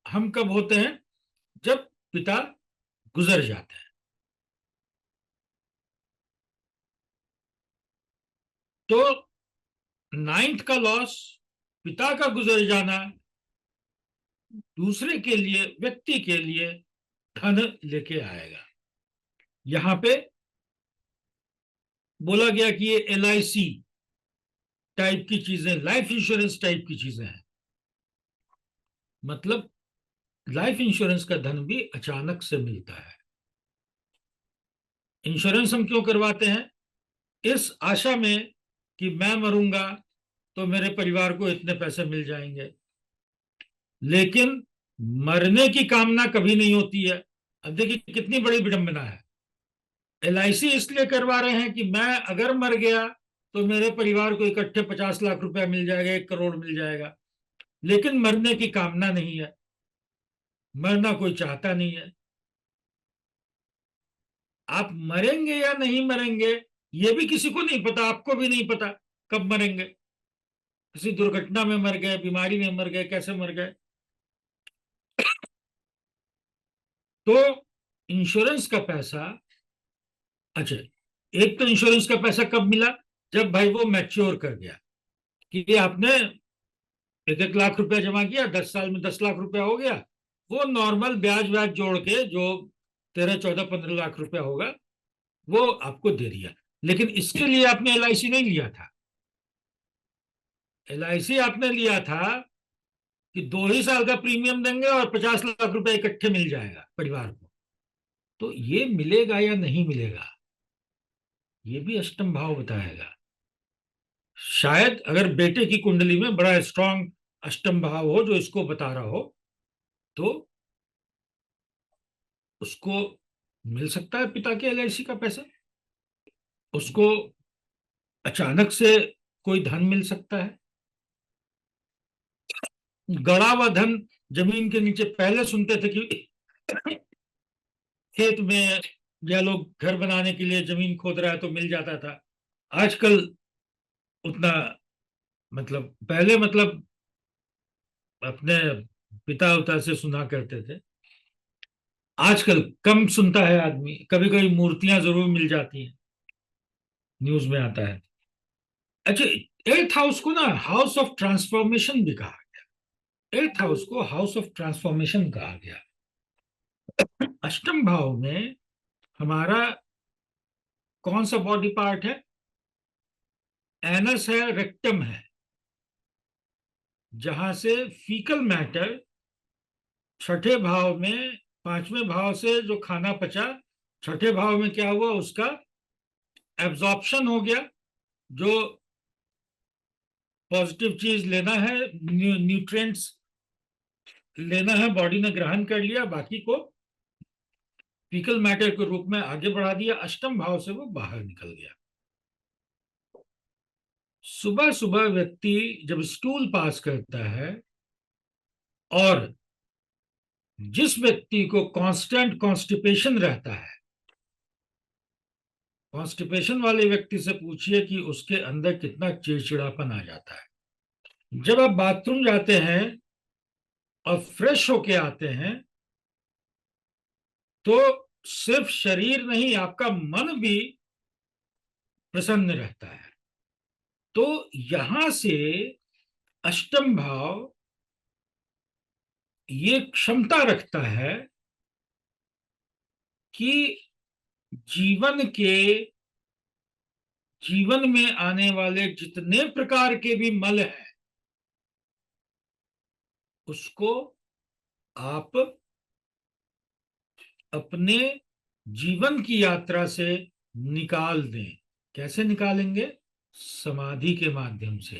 हम कब होते हैं? जब पिता गुजर जाते हैं। तो नाइन्थ का लॉस, पिता का गुजर जाना, दूसरे के लिए, व्यक्ति के लिए धन लेके आएगा। यहां पे बोला गया कि ये LIC टाइप की चीजें, लाइफ इंश्योरेंस टाइप की चीजें हैं। मतलब लाइफ इंश्योरेंस का धन भी अचानक से मिलता है। इंश्योरेंस हम क्यों करवाते हैं? इस आशा में कि मैं मरूंगा तो मेरे परिवार को इतने पैसे मिल जाएंगे। लेकिन मरने की कामना कभी नहीं होती है। अब देखिए कितनी बड़ी विडंबना है। LIC इसलिए करवा रहे हैं कि मैं अगर मर गया तो मेरे परिवार को इकट्ठे 50 लाख रुपया मिल जाएगा, 1 करोड़ मिल जाएगा। लेकिन मरने की कामना नहीं है, मरना कोई चाहता नहीं है। आप मरेंगे या नहीं मरेंगे ये भी किसी को नहीं पता, आपको भी नहीं पता कब मरेंगे। किसी दुर्घटना में मर गए, बीमारी में मर गए, कैसे मर गए। तो इंश्योरेंस का पैसा, अच्छा, एक तो इंश्योरेंस का पैसा कब मिला, जब भाई वो मैच्योर कर गया, कि आपने 1-1 लाख रुपया जमा किया, 10 साल में 10 लाख रुपया हो गया, वो नॉर्मल ब्याज व्याज जोड़ के जो 13-14-15 लाख रुपया होगा वो आपको दे दिया। लेकिन इसके लिए आपने LIC नहीं लिया था। LIC आपने लिया था कि 2 ही साल का प्रीमियम देंगे और 50 लाख रुपया इकट्ठे मिल जाएगा परिवार को। तो ये मिलेगा या नहीं मिलेगा, ये भी अष्टम भाव बताएगा। शायद अगर बेटे की कुंडली में बड़ा स्ट्रांग अष्टम भाव हो जो इसको बता रहा हो, तो उसको मिल सकता है पिता के LIC का पैसा, उसको अचानक से कोई धन मिल सकता है। गड़ा हुआ धन जमीन के नीचे, पहले सुनते थे कि खेत में या लोग घर बनाने के लिए जमीन खोद रहा है तो मिल जाता था। आजकल उतना, मतलब पहले, मतलब अपने पिता उता से सुना करते थे, आजकल कम सुनता है आदमी। कभी कभी मूर्तियां जरूर मिल जाती हैं, न्यूज में आता है। अच्छा, एट्थ हाउस को ना हाउस ऑफ ट्रांसफॉर्मेशन भी कहा गया, एट्थ हाउस को हाउस ऑफ ट्रांसफॉर्मेशन कहा गया। अष्टम भाव में हमारा कौन सा बॉडी पार्ट है? एनस है, रेक्टम है, जहां से फीकल मैटर छठे भाव में, पांचवें भाव से जो खाना पचा, छठे भाव में क्या हुआ, उसका एब्जॉर्प्शन हो गया। जो पॉजिटिव चीज लेना है, न्यूट्रिएंट्स लेना है, बॉडी ने ग्रहण कर लिया, बाकी को फीकल मैटर के रूप में आगे बढ़ा दिया, अष्टम भाव से वो बाहर निकल गया। सुबह सुबह व्यक्ति जब स्टूल पास करता है, और जिस व्यक्ति को कांस्टेंट कॉन्स्टिपेशन रहता है, कॉन्स्टिपेशन वाले व्यक्ति से पूछिए कि उसके अंदर कितना चिड़चिड़ापन आ जाता है। जब आप बाथरूम जाते हैं और फ्रेश होके आते हैं, तो सिर्फ शरीर नहीं, आपका मन भी प्रसन्न रहता है। तो यहां से अष्टम भाव ये क्षमता रखता है कि जीवन के जीवन में आने वाले जितने प्रकार के भी मल हैं, उसको आप अपने जीवन की यात्रा से निकाल दें। कैसे निकालेंगे? समाधि के माध्यम से।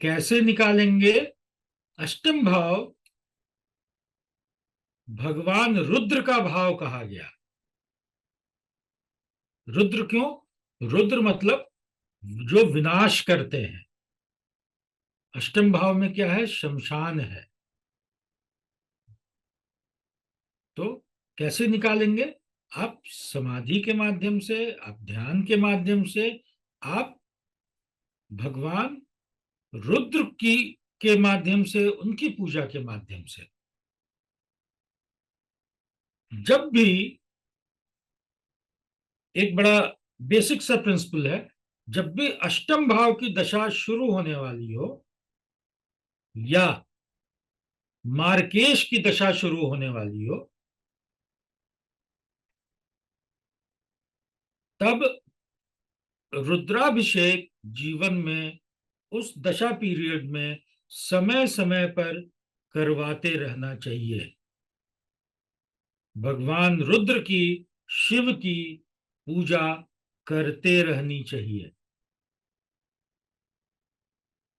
कैसे निकालेंगे? अष्टम भाव भगवान रुद्र का भाव कहा गया। रुद्र क्यों? रुद्र मतलब जो विनाश करते हैं। अष्टम भाव में क्या है? शमशान है। तो कैसे निकालेंगे? आप समाधि के माध्यम से, आप ध्यान के माध्यम से, आप भगवान रुद्र की के माध्यम से, उनकी पूजा के माध्यम से। जब भी एक बड़ा बेसिक सा प्रिंसिपल है, जब भी अष्टम भाव की दशा शुरू होने वाली हो या मार्केश की दशा शुरू होने वाली हो, तब रुद्राभिषेक जीवन में उस दशा पीरियड में समय समय पर करवाते रहना चाहिए। भगवान रुद्र की, शिव की पूजा करते रहनी चाहिए।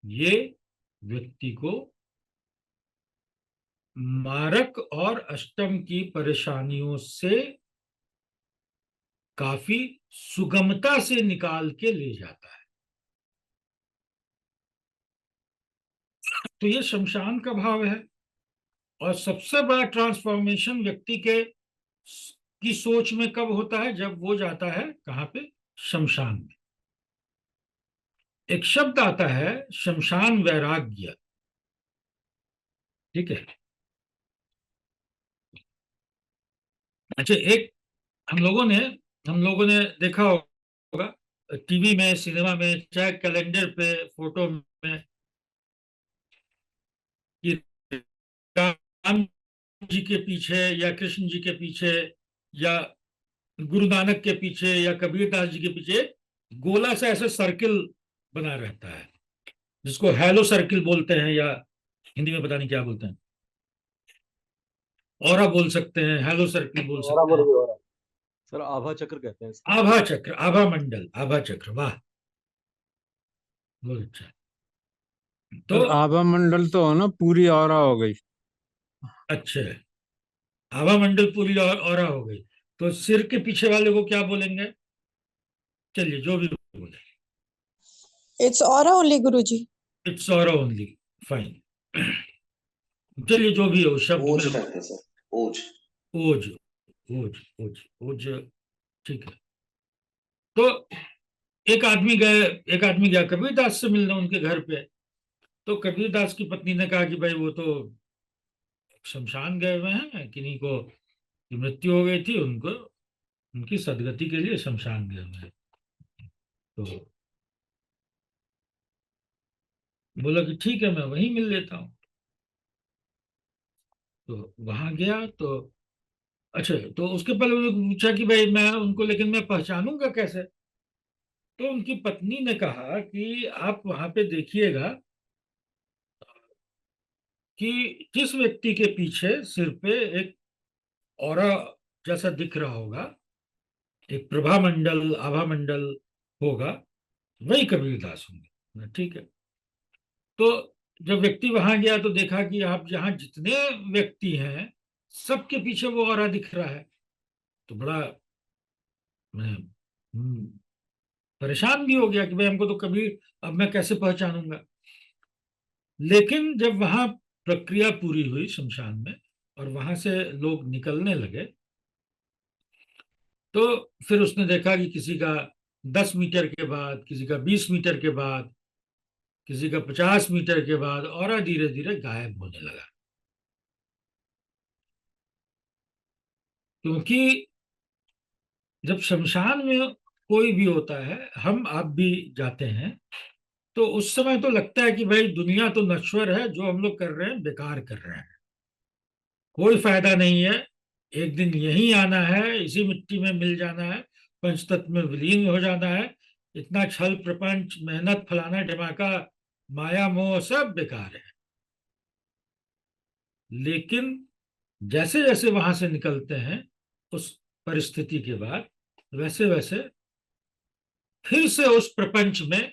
ये व्यक्ति को मारक और अष्टम की परेशानियों से काफी सुगमता से निकाल के ले जाता है। तो ये शमशान का भाव है। और सबसे बड़ा ट्रांसफॉर्मेशन व्यक्ति के की सोच में कब होता है? जब वो जाता है कहाँ पे? शमशान में। एक शब्द आता है शमशान वैराग्य, ठीक है। अच्छा, एक हम लोगों ने देखा होगा टीवी में, सिनेमा में, चाहे कैलेंडर पे, फोटो में, कि राम जी के पीछे या कृष्ण जी के पीछे या गुरु नानक के पीछे या कबीरदास जी के पीछे गोला सा ऐसे सर्किल बना रहता है, जिसको हेलो सर्किल बोलते हैं, या हिंदी में पता नहीं क्या बोलते हैं, ऑरा बोल सकते हैं, हेलो सर्किल बोल और सकते हैं। और सर आभा चक्र कहते हैं इसको। आभा चक्र, आभा मंडल, आभा चक्र, वाह, बहुत अच्छा। तो सर आभा मंडल तो हो ना, पूरी ऑरा हो गई। अच्छे, आभा मंडल पूरी और ऑरा हो गई। तो सिर के पीछे वाले को क्या बोलेंगे? चलिए जो भी बोले, It's aura only, Guruji. It's aura only, fine. चलिए जो भी हो, शब्द ओज में करते हैं सर, ओज। ओज, ओज, ओज, ओज, ठीक है। तो एक आदमी गया कबीरदास से मिलने उनके घर पे। तो कबीरदास की पत्नी ने कहा कि भाई वो तो शमशान गए हुए हैं, किन्हीं को की मृत्यु हो गई थी, उनको उनकी सदगति के लिए शमशान गए हुए हैं। तो बोला कि ठीक है, मैं वहीं मिल लेता हूँ। तो वहां गया तो अच्छा, तो उसके पहले उन्होंने पूछा कि भाई मैं उनको, लेकिन मैं पहचानूंगा कैसे? तो उनकी पत्नी ने कहा कि आप वहां पे देखिएगा कि जिस व्यक्ति के पीछे सिर पे एक ऑरा जैसा दिख रहा होगा, एक प्रभा मंडल, आभा मंडल होगा, वही कबीरदास होंगे। ठीक है। तो जब व्यक्ति वहां गया तो देखा कि आप जहां जितने व्यक्ति हैं, सबके पीछे वो ऑरा दिख रहा है। तो बड़ा मैं परेशान भी हो गया कि भाई हमको तो कबीर, अब मैं कैसे पहचानूंगा? लेकिन जब वहां प्रक्रिया पूरी हुई शमशान में और वहां से लोग निकलने लगे, तो फिर उसने देखा कि किसी का 10 मीटर के बाद, किसी का 20 मीटर के बाद, किसी का 50 मीटर के बाद और धीरे धीरे गायब होने लगा। क्योंकि जब शमशान में कोई भी होता है, हम आप भी जाते हैं, तो उस समय तो लगता है कि भाई दुनिया तो नश्वर है, जो हम लोग कर रहे हैं बेकार कर रहे हैं, कोई फायदा नहीं है, एक दिन यहीं आना है, इसी मिट्टी में मिल जाना है, पंचतत्व में विलीन हो जाना है, इतना छल प्रपंच, मेहनत, फलाना ढिमाका, माया मोह सब बेकार है। लेकिन जैसे जैसे वहां से निकलते हैं उस परिस्थिति के बाद, वैसे वैसे फिर से उस प्रपंच में,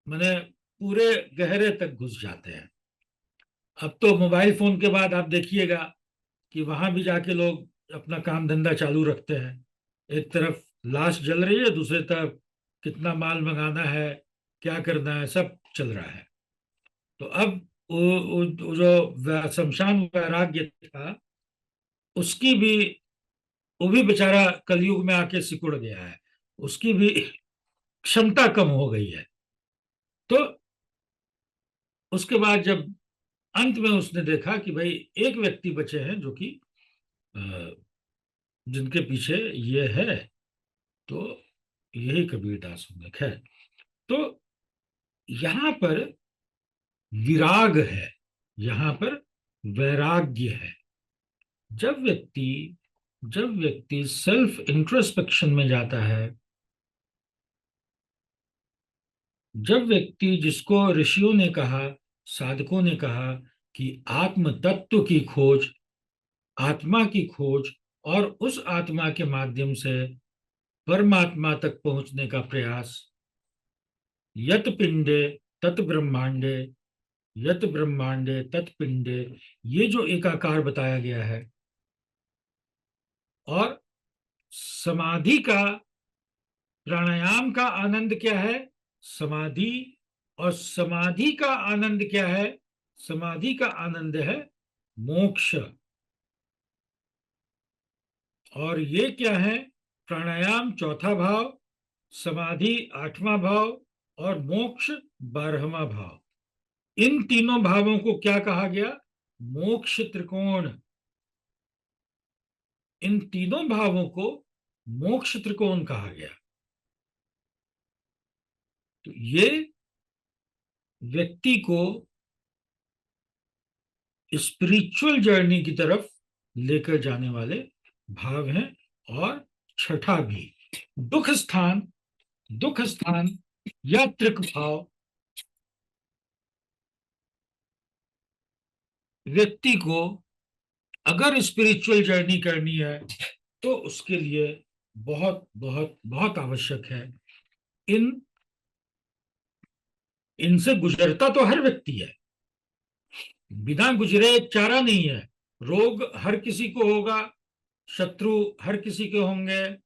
माने पूरे गहरे तक घुस जाते हैं। अब तो मोबाइल फोन के बाद आप देखिएगा कि वहां भी जाके लोग अपना काम धंधा चालू रखते हैं। एक तरफ लाश जल रही है, दूसरी तरफ कितना माल मंगाना है, क्या करना है, सब चल रहा है। तो अब वो जो शमशान वैराग्य था, उसकी भी, वो भी बेचारा कलयुग में आके सिकुड़ गया है, उसकी भी क्षमता कम हो गई है। तो उसके बाद जब अंत में उसने देखा कि भाई एक व्यक्ति बचे हैं जो कि जिनके पीछे ये है, तो यही कबीरदास होंगे। खैर, तो यहां पर विराग है, यहां पर वैराग्य है। जब व्यक्ति जब व्यक्ति सेल्फ इंट्रोस्पेक्शन में जाता है, जब व्यक्ति, जिसको ऋषियों ने कहा, साधकों ने कहा कि आत्म तत्व की खोज, आत्मा की खोज, और उस आत्मा के माध्यम से परमात्मा तक पहुंचने का प्रयास, यत पिंडे तत् ब्रह्मांडे, यत ब्रह्मांडे तत् पिंडे, ये जो एकाकार बताया गया है, और समाधि का, प्राणायाम का आनंद क्या है? समाधि। और समाधि का आनंद क्या है? समाधि का आनंद है मोक्ष। और ये क्या है? प्राणायाम चौथा भाव, समाधि आठवां भाव, और मोक्ष 12वां भाव। इन तीनों भावों को क्या कहा गया? मोक्ष त्रिकोण। इन तीनों भावों को मोक्ष त्रिकोण कहा गया। तो ये व्यक्ति को स्पिरिचुअल जर्नी की तरफ लेकर जाने वाले भाव हैं। और छठा भी दुख स्थान या त्रिक भाव व्यक्ति को अगर स्पिरिचुअल जर्नी करनी है तो उसके लिए बहुत बहुत बहुत आवश्यक है। इनसे गुजरता तो हर व्यक्ति है, बिना गुजरे चारा नहीं है। रोग हर किसी को होगा, शत्रु हर किसी के होंगे,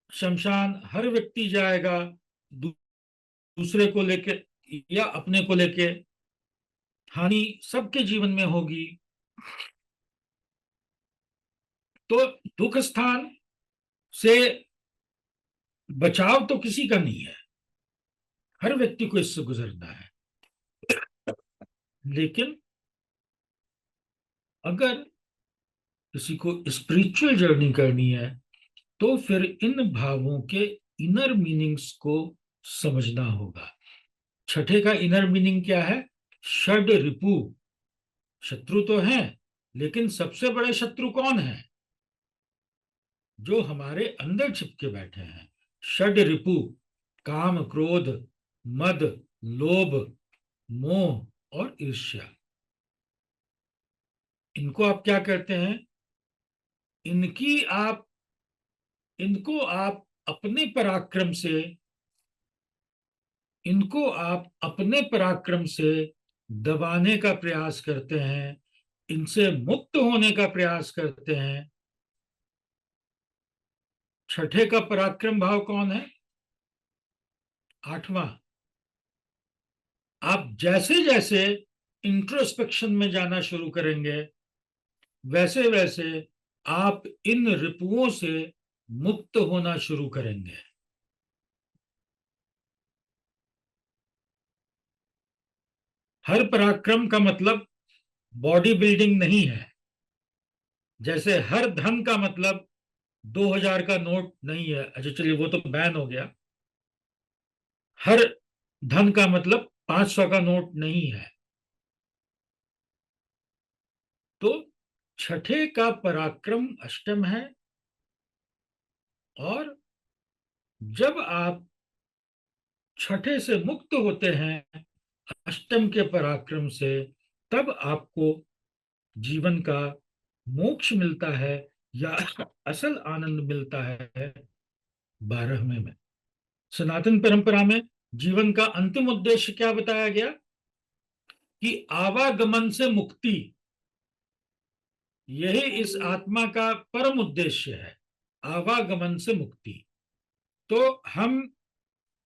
शमशान हर व्यक्ति जाएगा, दूसरे को लेके या अपने को लेके हानि सबके जीवन में होगी। तो दुख स्थान से बचाव तो किसी का नहीं है, हर व्यक्ति को इससे गुजरना है। लेकिन अगर किसी को स्पिरिचुअल जर्नी करनी है तो फिर इन भावों के इनर मीनिंग्स को समझना होगा। छठे का इनर मीनिंग क्या है? षड रिपु। शत्रु तो हैं, लेकिन सबसे बड़े शत्रु कौन है? जो हमारे अंदर छिपके बैठे हैं। षड रिपु, काम, क्रोध, मद, लोभ, मोह और ईर्ष्या। इनको आप क्या कहते हैं? इनको आप अपने पराक्रम से दबाने का प्रयास करते हैं, इनसे मुक्त होने का प्रयास करते हैं। छठे का पराक्रम भाव कौन है? आठवां। आप जैसे जैसे इंट्रोस्पेक्शन में जाना शुरू करेंगे वैसे वैसे आप इन रिपुओं से मुक्त होना शुरू करेंगे। हर पराक्रम का मतलब बॉडी बिल्डिंग नहीं है। जैसे हर धन का मतलब 2000 का नोट नहीं है। अच्छा चलिए, वो तो बैन हो गया। हर धन का मतलब 500 का नोट नहीं है। तो छठे का पराक्रम अष्टम है, और जब आप छठे से मुक्त होते हैं अष्टम के पराक्रम से, तब आपको जीवन का मोक्ष मिलता है या असल आनंद मिलता है 12वें में। सनातन परंपरा में जीवन का अंतिम उद्देश्य क्या बताया गया? कि आवागमन से मुक्ति, यही इस आत्मा का परम उद्देश्य है, आवागमन से मुक्ति। तो हम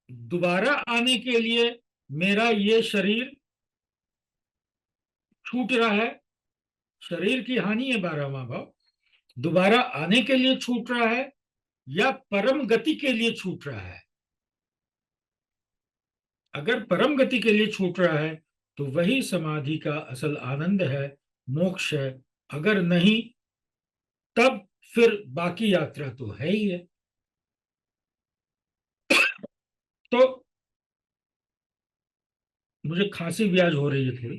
दोबारा आने के लिए, मेरा ये शरीर छूट रहा है, शरीर की हानि है 12वां भाव, दोबारा आने के लिए छूट रहा है या परम गति के लिए छूट रहा है? अगर परम गति के लिए छूट रहा है तो वही समाधि का असल आनंद है, मोक्ष है। अगर नहीं, तब फिर बाकी यात्रा तो है ही है। तो मुझे खांसी भी आज हो रही है थोड़ी।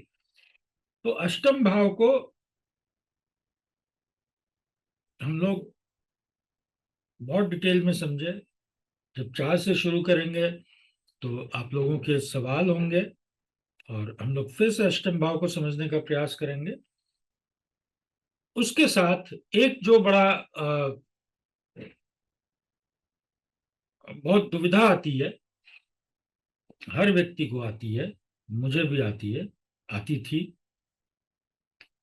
तो अष्टम भाव को हम लोग बहुत डिटेल में समझे। जब 4 से शुरू करेंगे तो आप लोगों के सवाल होंगे और हम लोग फिर से अष्टम भाव को समझने का प्रयास करेंगे। उसके साथ एक जो बड़ा बहुत दुविधा आती है, हर व्यक्ति को आती है, मुझे भी आती थी,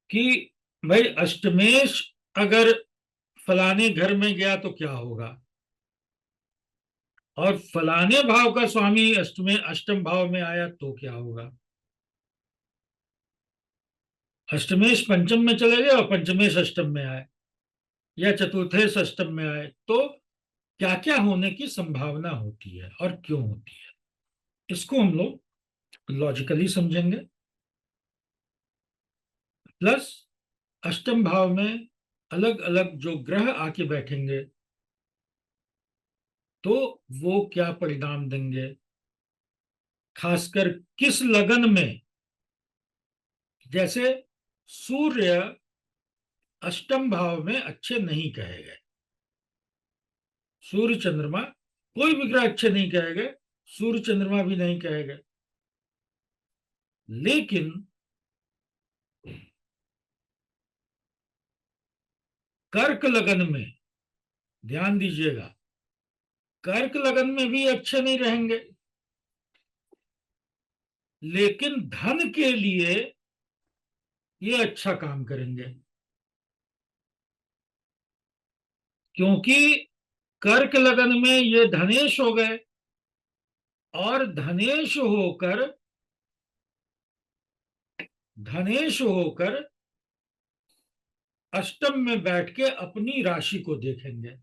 कि भाई अष्टमेश अगर फलाने घर में गया तो क्या होगा, और फलाने भाव का स्वामी अष्टम भाव में आया तो क्या होगा। अष्टमेश पंचम में चले गए और पंचमेश अष्टम में आए, या चतुर्थेश अष्टम में आए, तो क्या क्या होने की संभावना होती है और क्यों होती है, इसको हम लोग लॉजिकली समझेंगे। प्लस अष्टम भाव में अलग अलग जो ग्रह आके बैठेंगे तो वो क्या परिणाम देंगे, खासकर किस लगन में, जैसे सूर्य अष्टम भाव में अच्छे नहीं कहे गए, सूर्य चंद्रमा, कोई भी ग्रह अच्छे नहीं कहे गए, सूर्य चंद्रमा भी नहीं कहे गए। लेकिन कर्क लगन में, ध्यान दीजिएगा, कर्क लगन में भी अच्छे नहीं रहेंगे, लेकिन धन के लिए ये अच्छा काम करेंगे, क्योंकि कर्क लगन में ये धनेश हो गए, और धनेश होकर अष्टम में बैठ के अपनी राशि को देखेंगे।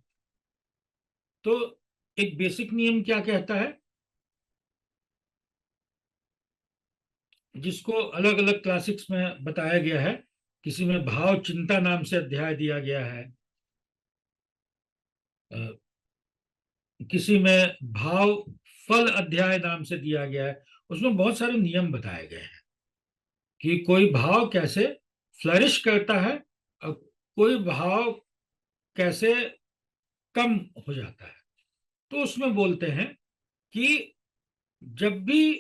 तो एक बेसिक नियम क्या कहता है, जिसको अलग अलग क्लासिक्स में बताया गया है, किसी में भाव चिंता नाम से अध्याय दिया गया है, किसी में भाव फल अध्याय नाम से दिया गया है। उसमें बहुत सारे नियम बताए गए हैं कि कोई भाव कैसे फ्लरिश करता है और कोई भाव कैसे कम हो जाता है। तो उसमें बोलते हैं कि जब भी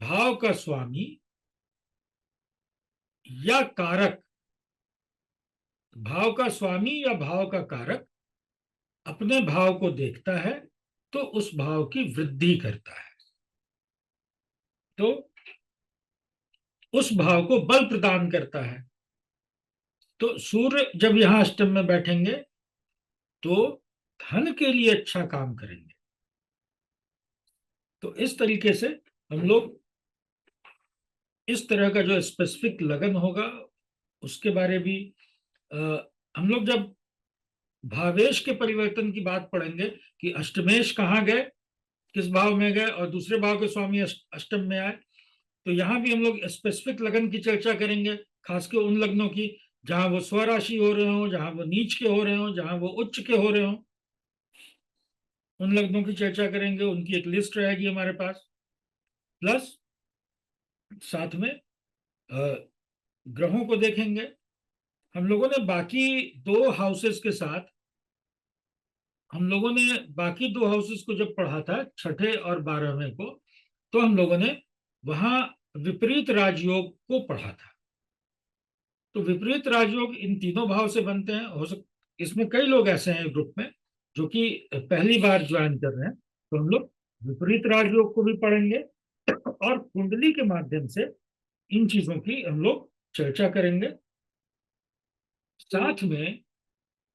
भाव का स्वामी या कारक, भाव का स्वामी या भाव का कारक अपने भाव को देखता है तो उस भाव की वृद्धि करता है, तो उस भाव को बल प्रदान करता है। तो सूर्य जब यहां अष्टम में बैठेंगे तो धन के लिए अच्छा काम करेंगे। तो इस तरीके से हम लोग इस तरह का जो स्पेसिफिक लगन होगा उसके बारे भी हम लोग जब भावेश के परिवर्तन की बात पढ़ेंगे कि अष्टमेश कहाँ गए, किस भाव में गए, और दूसरे भाव के स्वामी अष्टम में आए, तो यहां भी हम लोग स्पेसिफिक लगन की चर्चा करेंगे, खासकर उन लग्नों की जहां वो स्वराशि हो रहे हो, जहां वो नीच के हो रहे हो, जहां वो उच्च के हो रहे हो, उन लग्नों की चर्चा करेंगे। उनकी एक लिस्ट रहेगी हमारे पास, प्लस साथ में ग्रहों को देखेंगे। हम लोगों ने बाकी दो हाउसेस के साथ, हम लोगों ने बाकी दो हाउसेस को जब पढ़ा था, छठे और 12वें को, तो हम लोगों ने वहां विपरीत राजयोग को पढ़ा था। तो विपरीत राजयोग इन तीनों भाव से बनते हैं। इसमें कई लोग ऐसे हैं ग्रुप में जो कि पहली बार ज्वाइन कर रहे हैं, तो हम लोग विपरीत राजयोग को भी पढ़ेंगे और कुंडली के माध्यम से इन चीजों की हम लोग चर्चा करेंगे।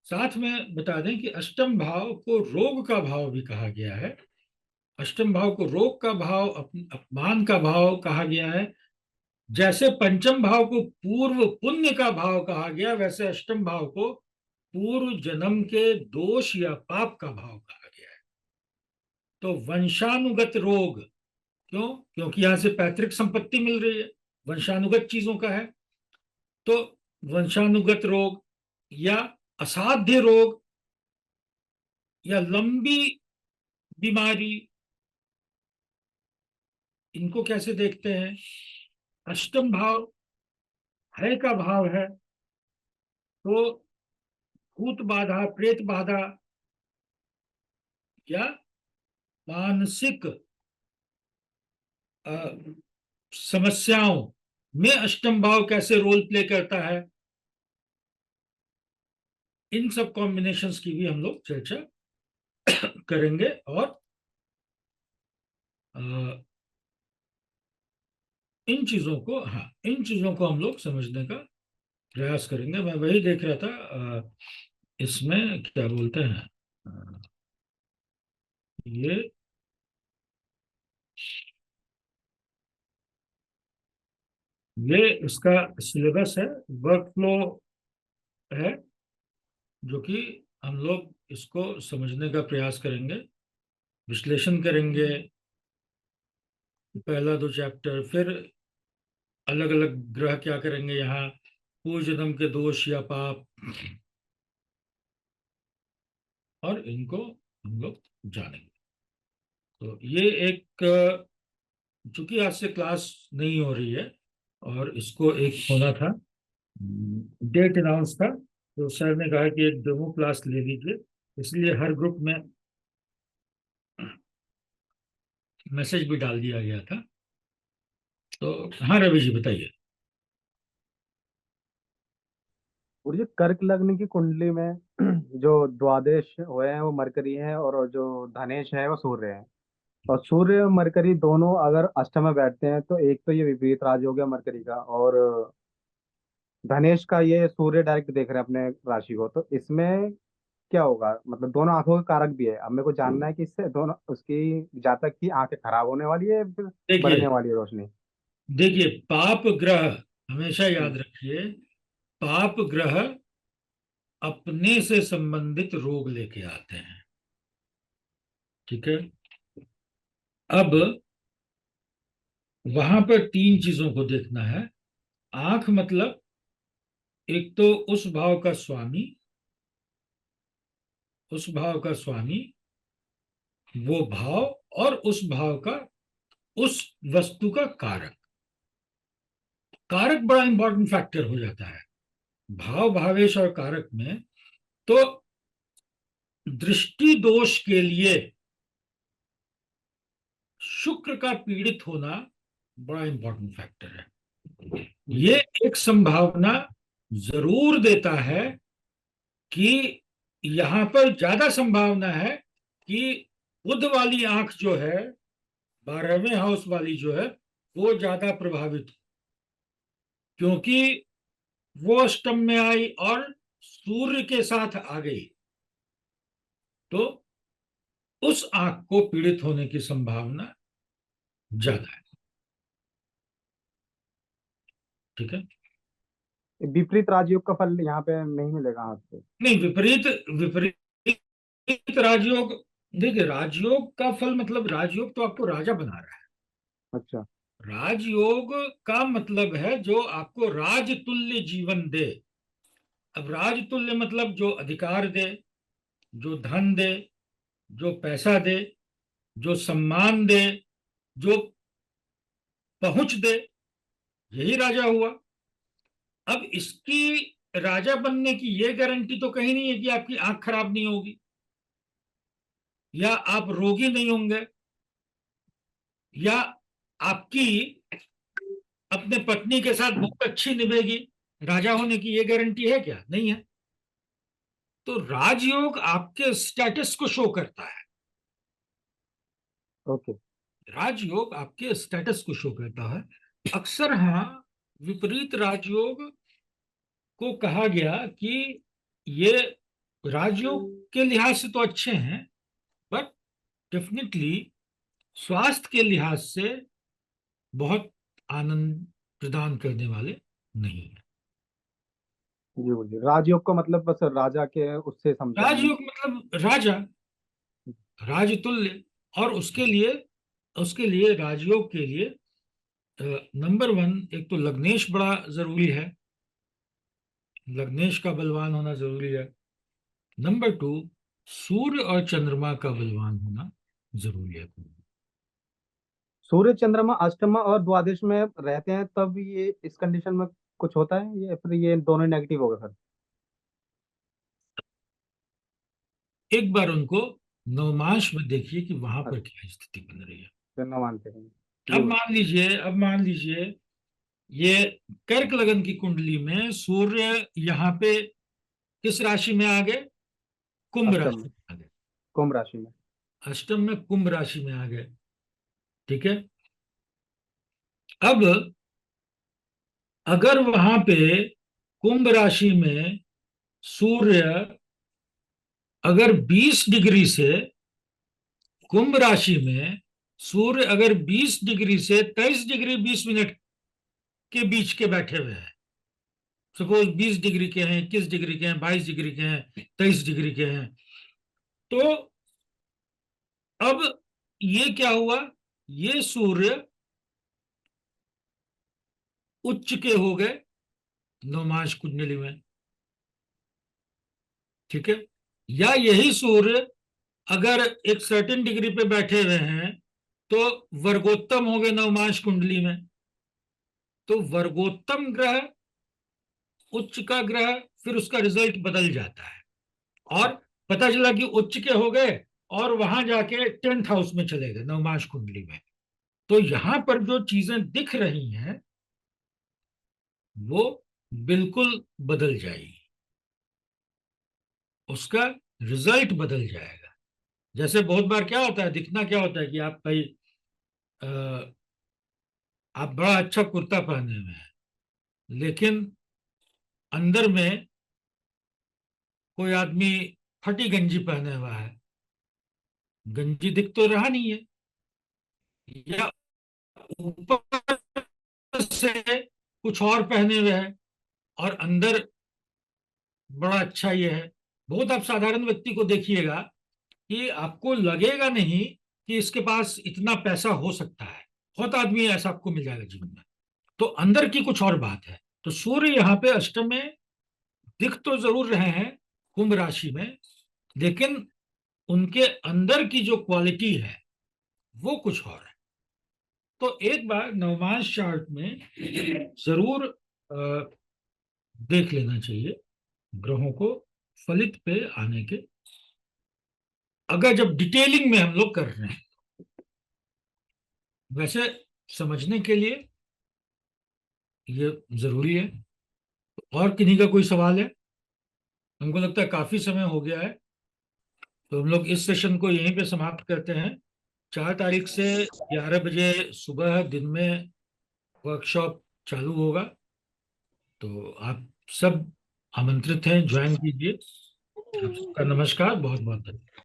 साथ में बता दें कि अष्टम भाव को रोग का भाव भी कहा गया है। अष्टम भाव को रोग का भाव, अपमान का भाव कहा गया है। जैसे पंचम भाव को पूर्व पुण्य का भाव कहा गया, वैसे अष्टम भाव को पूर्व जन्म के दोष या पाप का भाव कहा गया है। तो वंशानुगत रोग, क्यों? क्योंकि यहां से पैतृक संपत्ति मिल रही है, वंशानुगत चीजों का है। तो वंशानुगत रोग या असाध्य रोग या लंबी बीमारी, इनको कैसे देखते हैं? अष्टम भाव भय का भाव है, तो भूत बाधा, प्रेत बाधा या मानसिक समस्याओं में अष्टम भाव कैसे रोल प्ले करता है, इन सब कॉम्बिनेशंस की भी हम लोग चर्चा करेंगे। और इन चीजों को हम लोग समझने का प्रयास करेंगे। मैं वही देख रहा था, इसमें क्या बोलते हैं, ये इसका सिलेबस है, वर्क फ्लो है, जो कि हम लोग इसको समझने का प्रयास करेंगे, विश्लेषण करेंगे। पहला दो चैप्टर, फिर अलग अलग ग्रह क्या करेंगे यहाँ, पूर्व जन्म के दोष या पाप, और इनको हम लोग जानेंगे। तो ये एक चूंकि आज से क्लास नहीं हो रही है और इसको एक होना था, डेट अनाउंस था, तो सर ने कहा कि एक डेमो क्लास ले लीजिए, इसलिए हर ग्रुप में मैसेज भी डाल दिया गया था। तो हाँ रवि जी बताइए। और ये कर्क लग्न की कुंडली में जो द्वादश हुए हैं वो मरकरी है, और जो धनेश है वो सूर्य है। और सूर्य और मरकरी दोनों अगर अष्टम में बैठते हैं तो एक तो ये विपरीत राज हो गया मरकरी का, और धनेश का ये सूर्य डायरेक्ट देख रहे हैं अपने राशि को, तो इसमें क्या होगा? मतलब दोनों आंखों के कारक भी है। अब मेरे को जानना है कि इससे दोनों उसकी जातक की आंखें खराब होने वाली है या फिर बढ़ने देखिए, वाली है रोशनी? देखिए पाप ग्रह, हमेशा हम्म, याद रखिए, पाप ग्रह अपने से संबंधित रोग लेके आते हैं। ठीक है। अब वहां पर तीन चीजों को देखना है। आंख मतलब एक तो उस भाव का स्वामी, उस भाव का स्वामी, वो भाव, और उस भाव का, उस वस्तु का कारक। कारक बड़ा इंपॉर्टेंट फैक्टर हो जाता है भाव, भावेश और कारक में। तो दृष्टि दोष के लिए शुक्र का पीड़ित होना बड़ा इंपॉर्टेंट फैक्टर है। ये एक संभावना जरूर देता है कि यहां पर ज्यादा संभावना है कि बुध वाली आंख जो है, 12वें हाउस वाली जो है, वो ज्यादा प्रभावित, क्योंकि वो अष्टम में आई और सूर्य के साथ आ गई, तो उस आंख को पीड़ित होने की संभावना ज्यादा है। ठीक है। विपरीत राजयोग का फल यहाँ पे नहीं मिलेगा आपको? नहीं, विपरीत, विपरीत राजयोग, देखिए राजयोग का फल मतलब, राजयोग तो आपको राजा बना रहा है। अच्छा। राजयोग का मतलब है जो आपको राजतुल्य जीवन दे। अब राजतुल्य मतलब जो अधिकार दे, जो धन दे, जो पैसा दे, जो सम्मान दे, जो पहुंच दे, यही राजा हुआ। अब इसकी राजा बनने की ये गारंटी तो कहीं नहीं है कि आपकी आंख खराब नहीं होगी, या आप रोगी नहीं होंगे, या आपकी अपने पत्नी के साथ बहुत अच्छी निभेगी। राजा होने की ये गारंटी है क्या? नहीं है। तो राजयोग आपके स्टेटस को शो करता है। ओके। राजयोग आपके स्टेटस को शो करता है। अक्सर हाँ, विपरीत राजयोग को कहा गया कि ये राजयोग के लिहाज से तो अच्छे हैं, बट डेफिनेटली स्वास्थ्य के लिहाज से बहुत आनंद प्रदान करने वाले नहीं है। जी जी, राजयोग का मतलब बस राजा के उससे समझे हम। राजयोग मतलब राजा, राजतुल्य। और उसके लिए राजयोग के लिए नंबर वन, एक तो लग्नेश बड़ा जरूरी है, लग्नेश का बलवान होना जरूरी है। नंबर टू, सूर्य और चंद्रमा का बलवान होना जरूरी है। सूर्य चंद्रमा अष्टमा और द्वादश में रहते हैं तब ये इस कंडीशन में कुछ होता है, ये फिर ये दोनों नेगेटिव हो गए फिर? एक बार उनको नवमांश में देखिए कि वहां पर अच्छा, क्या स्थिति बन रही है। फिर न मानते हैं। जी अब बोलिए। मान लीजिए, अब मान लीजिए ये कर्क लगन की कुंडली में सूर्य यहाँ पे किस राशि में आ गए? कुंभ अष्टम में, राशि में आ गए। कुंभ राशि में। अष्टम में कुंभ राशि में आ गए। ठीक है। अब अगर वहां पे कुंभ राशि में सूर्य अगर 20 डिग्री से, कुंभ राशि में सूर्य अगर 20 डिग्री से 23 डिग्री 20 मिनट के बीच के बैठे हुए हैं, सपोज 20 डिग्री के हैं, 21 डिग्री के हैं, 22 डिग्री के हैं, 23 डिग्री के हैं, तो अब ये क्या हुआ? ये सूर्य उच्च के हो गए नवमांश कुंडली में। ठीक है। या यही सूर्य अगर एक सर्टेन डिग्री पे बैठे हुए हैं तो वर्गोत्तम हो गए नवमांश कुंडली में, तो वर्गोत्तम ग्रह, उच्च का ग्रह, फिर उसका रिजल्ट बदल जाता है। और पता चला कि उच्च के हो गए और वहां जाके 10th हाउस में चले गए नवमांश कुंडली में। तो यहां पर जो चीजें दिख रही हैं वो बिल्कुल बदल जाएगी, उसका रिजल्ट बदल जाएगा। जैसे बहुत बार क्या होता है, दिखना क्या होता है कि आप भाई अ, आप बड़ा अच्छा कुर्ता पहने हुए हैं, लेकिन अंदर में कोई आदमी फटी गंजी पहने हुआ है, गंजी दिख तो रहा नहीं है, या ऊपर से कुछ और पहने हुए है और अंदर बड़ा अच्छा ये है। बहुत आप साधारण व्यक्ति को देखिएगा कि आपको लगेगा नहीं कि इसके पास इतना पैसा हो सकता है। बहुत आदमी ऐसा आपको मिल जाएगा जीवन में, तो अंदर की कुछ और बात है। तो सूर्य यहाँ पे अष्टम में दिख तो जरूर रहे हैं कुंभ राशि में, लेकिन उनके अंदर की जो क्वालिटी है वो कुछ और है। तो एक बार नवमांश चार्ट में जरूर देख लेना चाहिए ग्रहों को फलित पे आने के, अगर जब डिटेलिंग में हम लोग कर रहे हैं। वैसे समझने के लिए ये जरूरी है। और किन्हीं का कोई सवाल है? हमको लगता है काफी समय हो गया है, तो हम लोग इस सेशन को यहीं पे समाप्त करते हैं। 4 तारीख से 11 बजे सुबह दिन में वर्कशॉप चालू होगा, तो आप सब आमंत्रित हैं, ज्वाइन कीजिए। आप सबका नमस्कार, बहुत बहुत धन्यवाद।